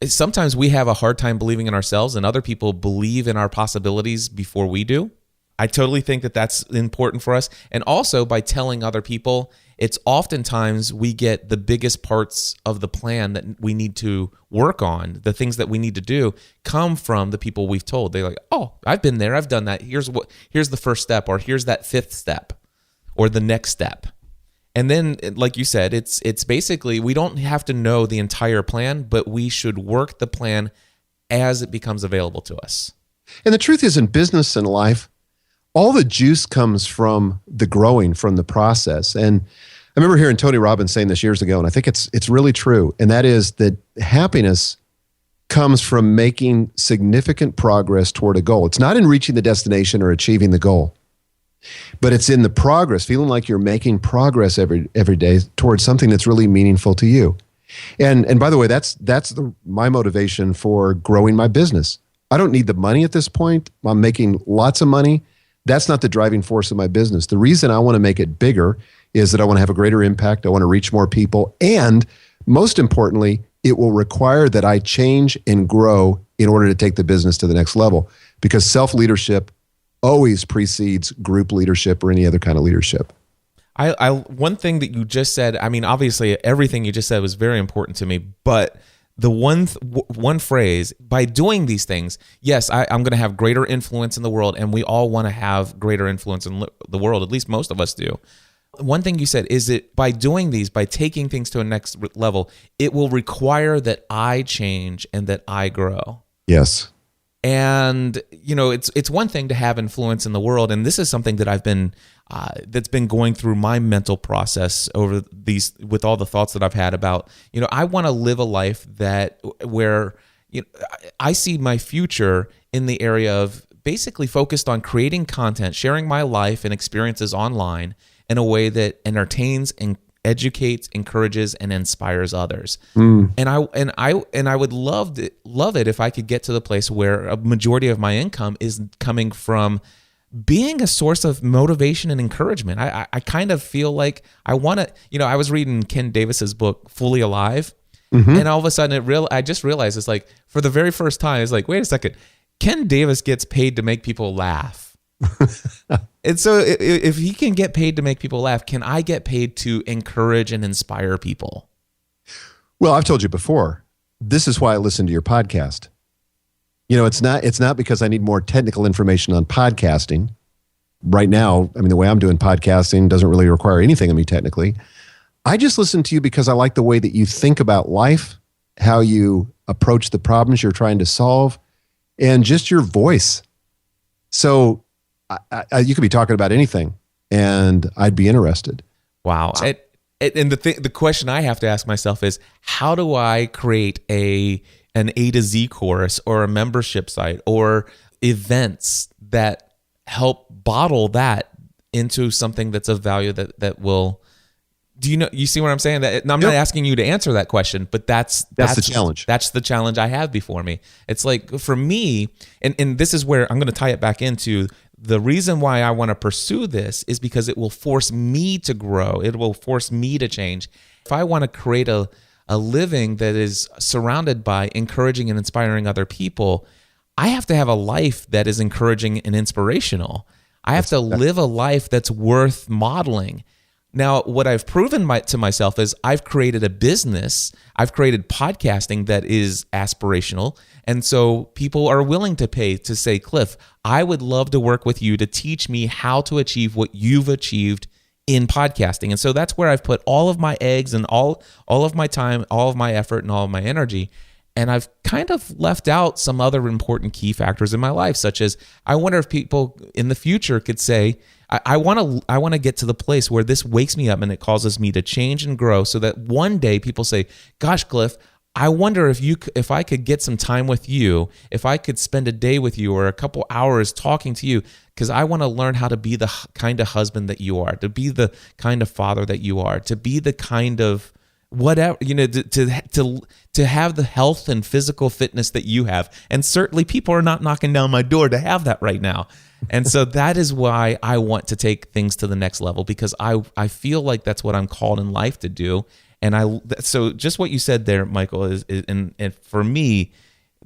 sometimes we have a hard time believing in ourselves and other people believe in our possibilities before we do. I totally think that that's important for us. And also by telling other people, it's oftentimes we get the biggest parts of the plan that we need to work on. The things that we need to do come from the people we've told. They're like, oh, I've been there. I've done that. Here's the first step, or here's that fifth step, or the next step. And then, like you said, it's basically, we don't have to know the entire plan, but we should work the plan as it becomes available to us. And the truth is, in business and life, all the juice comes from the growing, from the process. And I remember hearing Tony Robbins saying this years ago, and I think it's really true. And that is that happiness comes from making significant progress toward a goal. It's not in reaching the destination or achieving the goal, but it's in the progress, feeling like you're making progress every day towards something that's really meaningful to you. And by the way, that's my motivation for growing my business. I don't need the money at this point. I'm making lots of money. That's not the driving force of my business. The reason I want to make it bigger is that I want to have a greater impact. I want to reach more people. And most importantly, it will require that I change and grow in order to take the business to the next level, because self-leadership always precedes group leadership or any other kind of leadership. One thing that you just said, I mean, obviously everything you just said was very important to me, but the one phrase, by doing these things, yes, I'm going to have greater influence in the world, and we all want to have greater influence in the world, at least most of us do. One thing you said is that by doing these, by taking things to a next level, it will require that I change and that I grow. Yes. And, you know, it's one thing to have influence in the world. And this is something that I've been, that's been going through my mental process over these, with all the thoughts that I've had about, you know, I want to live a life where, you know, I see my future in the area of basically focused on creating content, sharing my life and experiences online in a way that entertains and educates, encourages, and inspires others. And I would love it if I could get to the place where a majority of my income is coming from being a source of motivation and encouragement. I kind of feel like I want to, you know, I was reading Ken Davis's book, Fully Alive, and all of a sudden I just realized, it's like, for the very first time, it's like, wait a second, Ken Davis gets paid to make people laugh. And so if he can get paid to make people laugh, can I get paid to encourage and inspire people? Well, I've told you before, this is why I listen to your podcast. You know, it's not because I need more technical information on podcasting. Right now, I mean, the way I'm doing podcasting doesn't really require anything of me technically. I just listen to you because I like the way that you think about life, how you approach the problems you're trying to solve, and just your voice. So you could be talking about anything, and I'd be interested. Wow. And the question I have to ask myself is, how do I create an A to Z course or a membership site or events that help bottle that into something that's of value that will... Do you see what I'm saying? That I'm not asking you to answer that question, but that's the challenge. That's the challenge I have before me. It's like, for me, and this is where I'm going to tie it back into the reason why I want to pursue this is because it will force me to grow. It will force me to change. If I want to create a living that is surrounded by encouraging and inspiring other people, I have to have a life that is encouraging and inspirational. I have to live a life that's worth modeling. Now, what I've proven to myself is I've created a business. I've created podcasting that is aspirational. And so people are willing to pay to say, Cliff, I would love to work with you to teach me how to achieve what you've achieved in podcasting. And so that's where I've put all of my eggs and all of my time, all of my effort, and all of my energy. And I've kind of left out some other important key factors in my life, such as I wonder if people in the future could say, I want to get to the place where this wakes me up and it causes me to change and grow, so that one day people say, gosh, Cliff, I wonder if I could get some time with you, if I could spend a day with you or a couple hours talking to you, because I want to learn how to be the kind of husband that you are, to be the kind of father that you are, to be the kind of whatever, you know, to have the health and physical fitness that you have. And certainly people are not knocking down my door to have that right now. And so that is why I want to take things to the next level, because I feel like that's what I'm called in life to do. And so just what you said there, Michael, is and for me,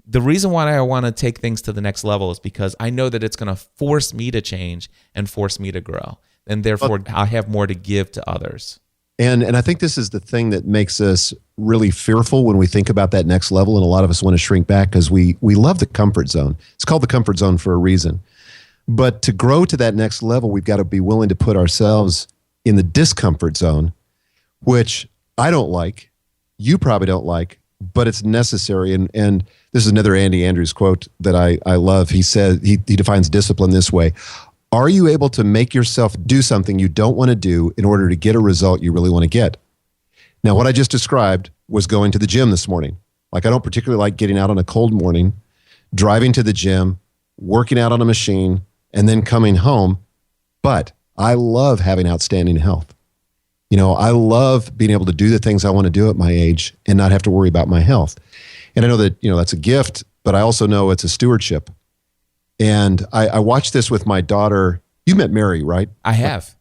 the reason why I want to take things to the next level is because I know that it's going to force me to change and force me to grow. And therefore, I have more to give to others. And I think this is the thing that makes us really fearful when we think about that next level. And a lot of us want to shrink back because we love the comfort zone. It's called the comfort zone for a reason. But to grow to that next level, we've got to be willing to put ourselves in the discomfort zone, which I don't like. You probably don't like, but it's necessary. And this is another Andy Andrews quote that I love. He said, he defines discipline this way. Are you able to make yourself do something you don't want to do in order to get a result you really want to get? Now, what I just described was going to the gym this morning. Like, I don't particularly like getting out on a cold morning, driving to the gym, working out on a machine, and then coming home. But I love having outstanding health. You know, I love being able to do the things I want to do at my age and not have to worry about my health. And I know that, you know, that's a gift, but I also know it's a stewardship. And I watched this with my daughter. You met Mary, right? I have.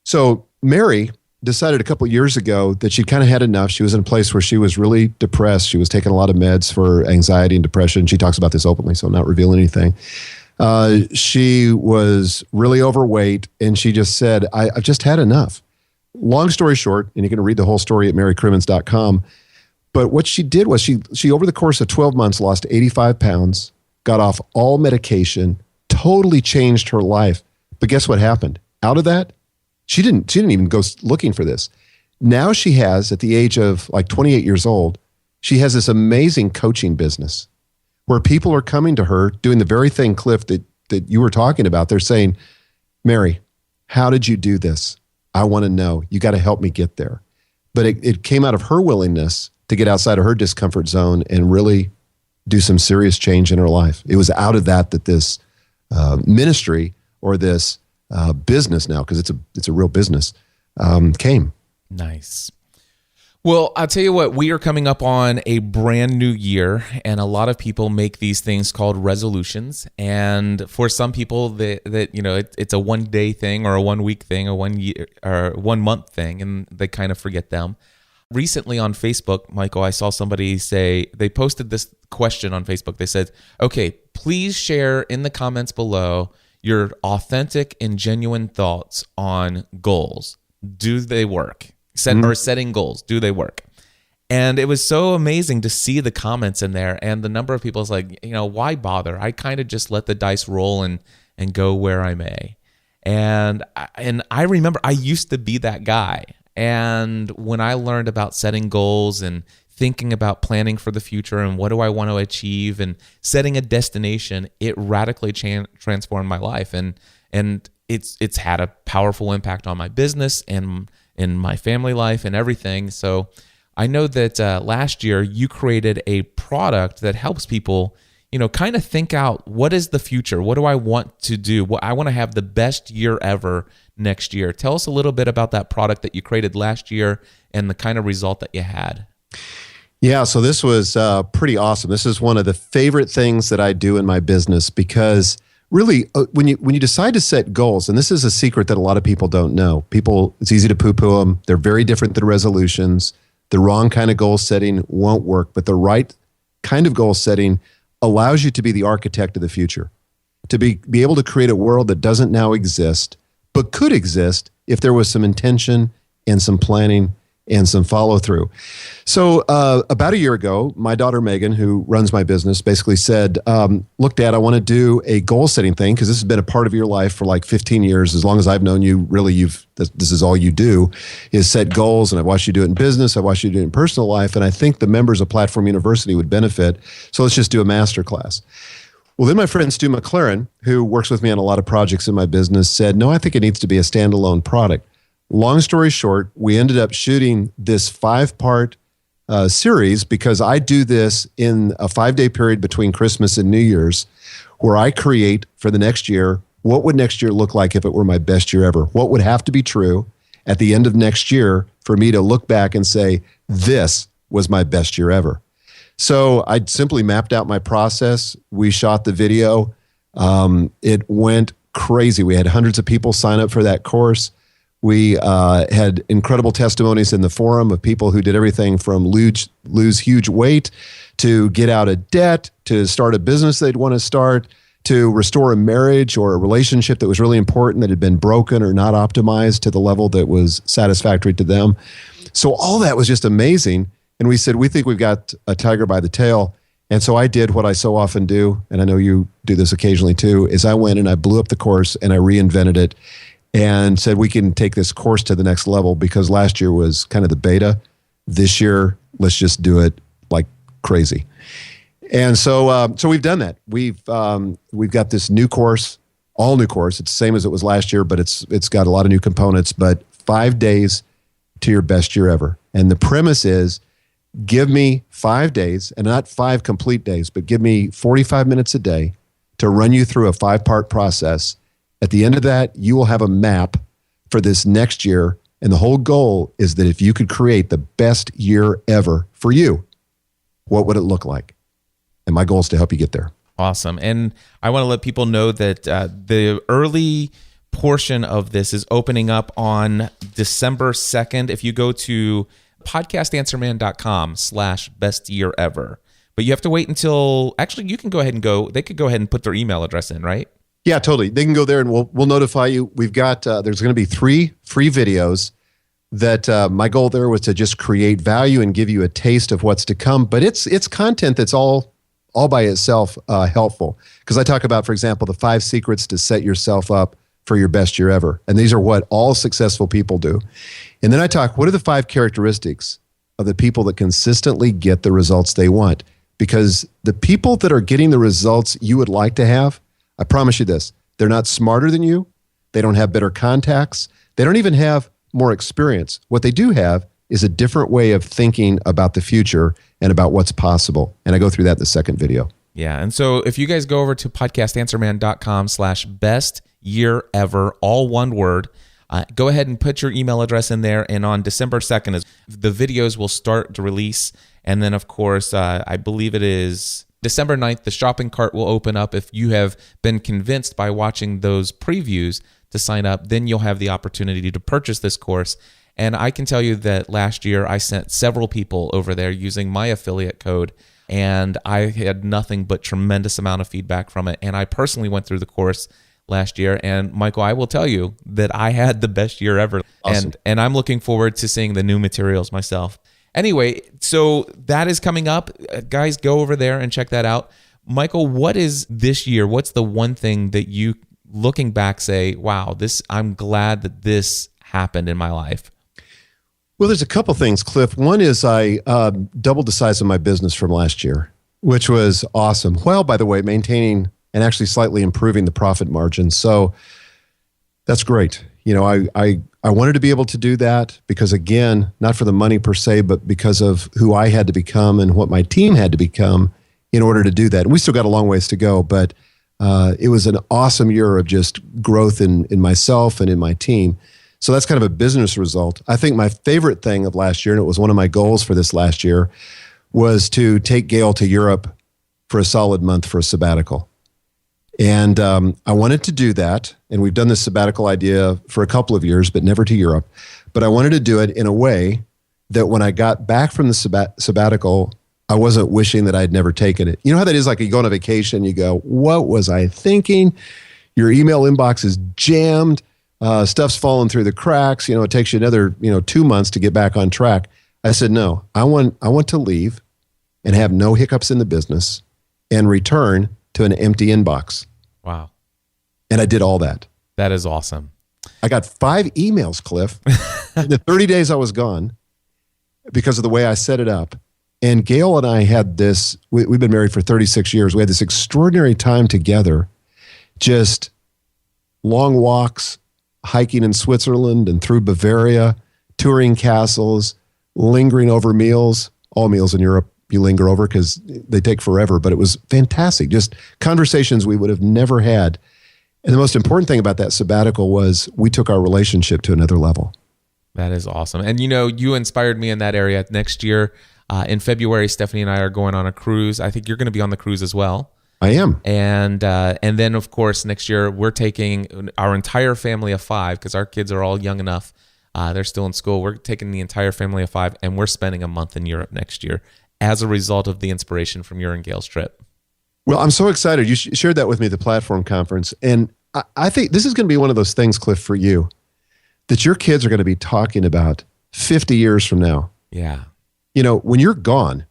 So Mary decided a couple of years ago that she'd kind of had enough. She was in a place where she was really depressed. She was taking a lot of meds for anxiety and depression. She talks about this openly, so I'm not revealing anything. She was really overweight, and she just said, I've just had enough. Long story short, and you can read the whole story at marycrimmins.com. But what she did was she over the course of 12 months lost 85 pounds, got off all medication, totally changed her life. But guess what happened? Out of that, she didn't even go looking for this. Now she has, at the age of like 28 years old, she has this amazing coaching business where people are coming to her doing the very thing, Cliff, that you were talking about. They're saying, Mary, how did you do this? I want to know. You got to help me get there. But it came out of her willingness to get outside of her discomfort zone and really do some serious change in her life. It was out of that this ministry or this business now, because it's a real business, came. Nice. Well, I'll tell you what, we are coming up on a brand new year, and a lot of people make these things called resolutions. And for some people, it's a 1 day thing or a 1 week thing or 1 year or 1 month thing, and they kind of forget them. Recently on Facebook, Michael, I saw somebody say, they posted this question on Facebook. They said, okay, please share in the comments below your authentic and genuine thoughts on goals. Do they work? Or setting goals. Do they work? And it was so amazing to see the comments in there, and the number of people is like, why bother? I kind of just let the dice roll and go where I may. And I remember I used to be that guy. And when I learned about setting goals and thinking about planning for the future and what do I want to achieve and setting a destination, it radically transformed my life. And it's had a powerful impact on my business and in my family life and everything. So I know that last year you created a product that helps people, kind of think out, what is the future? What do I want to do? I want to have the best year ever next year. Tell us a little bit about that product that you created last year and the kind of result that you had. Yeah, so this was pretty awesome. This is one of the favorite things that I do in my business, because really, when you decide to set goals, and this is a secret that a lot of people don't know. It's easy to poo-poo them. They're very different than resolutions. The wrong kind of goal setting won't work, but the right kind of goal setting allows you to be the architect of the future, to be able to create a world that doesn't now exist, but could exist if there was some intention and some planning and some follow through. So about a year ago, my daughter Megan, who runs my business, basically said, look, Dad, I want to do a goal setting thing, because this has been a part of your life for like 15 years. As long as I've known you, really, this is all you do, is set goals. And I've watched you do it in business. I've watched you do it in personal life. And I think the members of Platform University would benefit. So let's just do a master class. Well, then my friend Stu McLaren, who works with me on a lot of projects in my business, said, no, I think it needs to be a standalone product. Long story short, we ended up shooting this 5-part series, because I do this in a 5-day period between Christmas and New Year's, where I create for the next year, what would next year look like if it were my best year ever? What would have to be true at the end of next year for me to look back and say, this was my best year ever? So I simply mapped out my process. We shot the video. It went crazy. We had hundreds of people sign up for that course. We had incredible testimonies in the forum of people who did everything from lose huge weight, to get out of debt, to start a business they'd want to start, to restore a marriage or a relationship that was really important that had been broken or not optimized to the level that was satisfactory to them. So all that was just amazing. And we said, we think we've got a tiger by the tail. And so I did what I so often do, and I know you do this occasionally too, is I went and I blew up the course and I reinvented it, and said, we can take this course to the next level, because last year was kind of the beta. This year, let's just do it like crazy. And so we've done that. We've got this new course, all new course. It's the same as it was last year, but it's got a lot of new components, but 5 days to your best year ever. And the premise is, give me 5 days, and not 5 complete days, but give me 45 minutes a day to run you through a 5-part process. At the end of that, you will have a map for this next year. And the whole goal is that if you could create the best year ever for you, what would it look like? And my goal is to help you get there. Awesome. And I want to let people know that the early portion of this is opening up on December 2nd. If you go to podcastanswerman.com/best year ever. But you have to wait until, actually, you can go ahead and they could go ahead and put their email address in, right? Yeah, totally. They can go there and we'll notify you. We've got, there's going to be 3 free videos that my goal there was to just create value and give you a taste of what's to come. But it's content that's all by itself helpful. Because I talk about, for example, the 5 secrets to set yourself up for your best year ever. And these are what all successful people do. And then I talk, what are the 5 characteristics of the people that consistently get the results they want? Because the people that are getting the results you would like to have, I promise you this, they're not smarter than you. They don't have better contacts. They don't even have more experience. What they do have is a different way of thinking about the future and about what's possible. And I go through that in the second video. Yeah. And so if you guys go over to podcastanswerman.com/best year ever, all one word, go ahead and put your email address in there. And on December 2nd, the videos will start to release. And then, of course, I believe it is December 9th, the shopping cart will open up. If you have been convinced by watching those previews to sign up, then you'll have the opportunity to purchase this course. And I can tell you that last year I sent several people over there using my affiliate code, and I had nothing but tremendous amount of feedback from it. And I personally went through the course last year, and Michael, I will tell you that I had the best year ever. Awesome. And I'm looking forward to seeing the new materials myself. Anyway, so that is coming up. Guys, go over there and check that out. Michael, what is this year? What's the one thing that you, looking back, say, wow, I'm glad that this happened in my life? Well, there's a couple things, Cliff. One is I doubled the size of my business from last year, which was awesome. While, by the way, maintaining and actually slightly improving the profit margin. So that's great. You know, I wanted to be able to do that because, again, not for the money per se, but because of who I had to become and what my team had to become in order to do that. And we still got a long ways to go, but it was an awesome year of just growth in myself and in my team. So that's kind of a business result. I think my favorite thing of last year, and it was one of my goals for this last year, was to take Gail to Europe for a solid month for a sabbatical. And I wanted to do that. And we've done this sabbatical idea for a couple of years, but never to Europe. But I wanted to do it in a way that when I got back from the sabbatical, I wasn't wishing that I'd never taken it. You know how that is, like you go on a vacation, you go, what was I thinking? Your email inbox is jammed. Stuff's falling through the cracks. You know, it takes you another, 2 months to get back on track. I said, no, I want to leave and have no hiccups in the business and return to an empty inbox. Wow. And I did all that. That is awesome. I got 5 emails, Cliff, in the 30 days I was gone because of the way I set it up. And Gail and I had this, we've been married for 36 years. We had this extraordinary time together, just long walks, hiking in Switzerland and through Bavaria, touring castles, lingering over meals. All meals in Europe you linger over because they take forever, but it was fantastic. Just conversations we would have never had. And the most important thing about that sabbatical was we took our relationship to another level. That is awesome. And you inspired me in that area. Next year, in February, Stephanie and I are going on a cruise. I think you're going to be on the cruise as well. I am. And then, of course, next year, we're taking our entire family of 5 because our kids are all young enough. They're still in school. We're taking the entire family of 5, and we're spending a month in Europe next year as a result of the inspiration from your and Gail's trip. Well, I'm so excited. You shared that with me at the Platform Conference. And I think this is going to be one of those things, Cliff, for you, that your kids are going to be talking about 50 years from now. Yeah. When you're gone,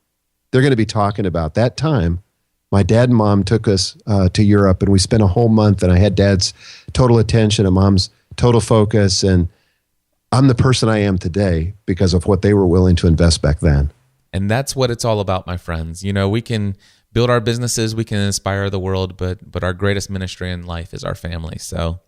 they're going to be talking about that time. My dad and mom took us to Europe, and we spent a whole month, and I had dad's total attention and mom's total focus. And I'm the person I am today because of what they were willing to invest back then. And that's what it's all about, my friends. We can build our businesses, we can inspire the world, but our greatest ministry in life is our family. So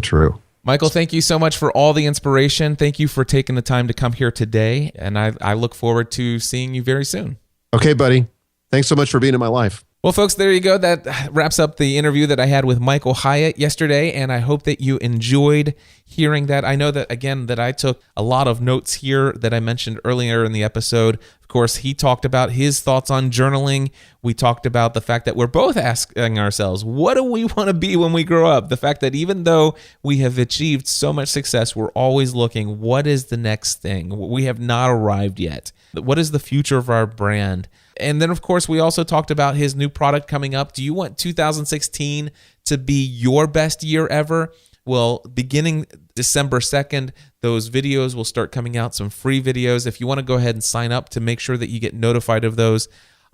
true. Michael, thank you so much for all the inspiration. Thank you for taking the time to come here today. And I look forward to seeing you very soon. Okay, buddy. Thanks so much for being in my life. Well, folks, there you go. That wraps up the interview that I had with Michael Hyatt yesterday, and I hope that you enjoyed hearing that. I know that, again, that I took a lot of notes here that I mentioned earlier in the episode. Of course, he talked about his thoughts on journaling. We talked about the fact that we're both asking ourselves, what do we want to be when we grow up? The fact that even though we have achieved so much success, we're always looking, what is the next thing? We have not arrived yet. What is the future of our brand? And then, of course, we also talked about his new product coming up. Do you want 2016 to be your best year ever? Well, beginning December 2nd, those videos will start coming out, some free videos. If you want to go ahead and sign up to make sure that you get notified of those,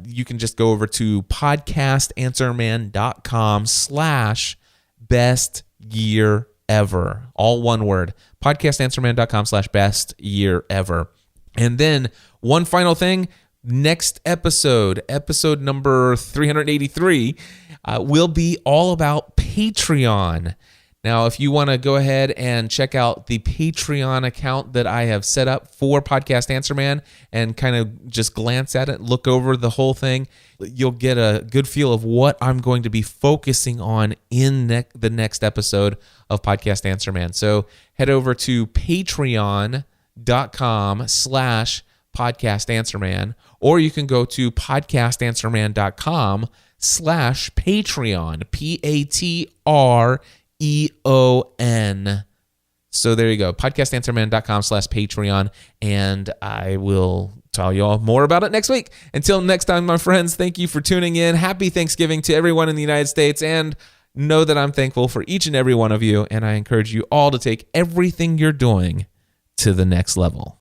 you can just go over to podcastanswerman.com/best year ever. All one word. podcastanswerman.com/best year ever. And then one final thing. Next episode number 383, will be all about Patreon. Now, if you want to go ahead and check out the Patreon account that I have set up for Podcast Answer Man and kind of just glance at it, look over the whole thing, you'll get a good feel of what I'm going to be focusing on in the next episode of Podcast Answer Man. So head over to patreon.com/Podcast Answer Man, or you can go to podcastanswerman.com/Patreon, Patreon. So there you go, podcastanswerman.com/Patreon, and I will tell you all more about it next week. Until next time, my friends, thank you for tuning in. Happy Thanksgiving to everyone in the United States, and know that I'm thankful for each and every one of you, and I encourage you all to take everything you're doing to the next level.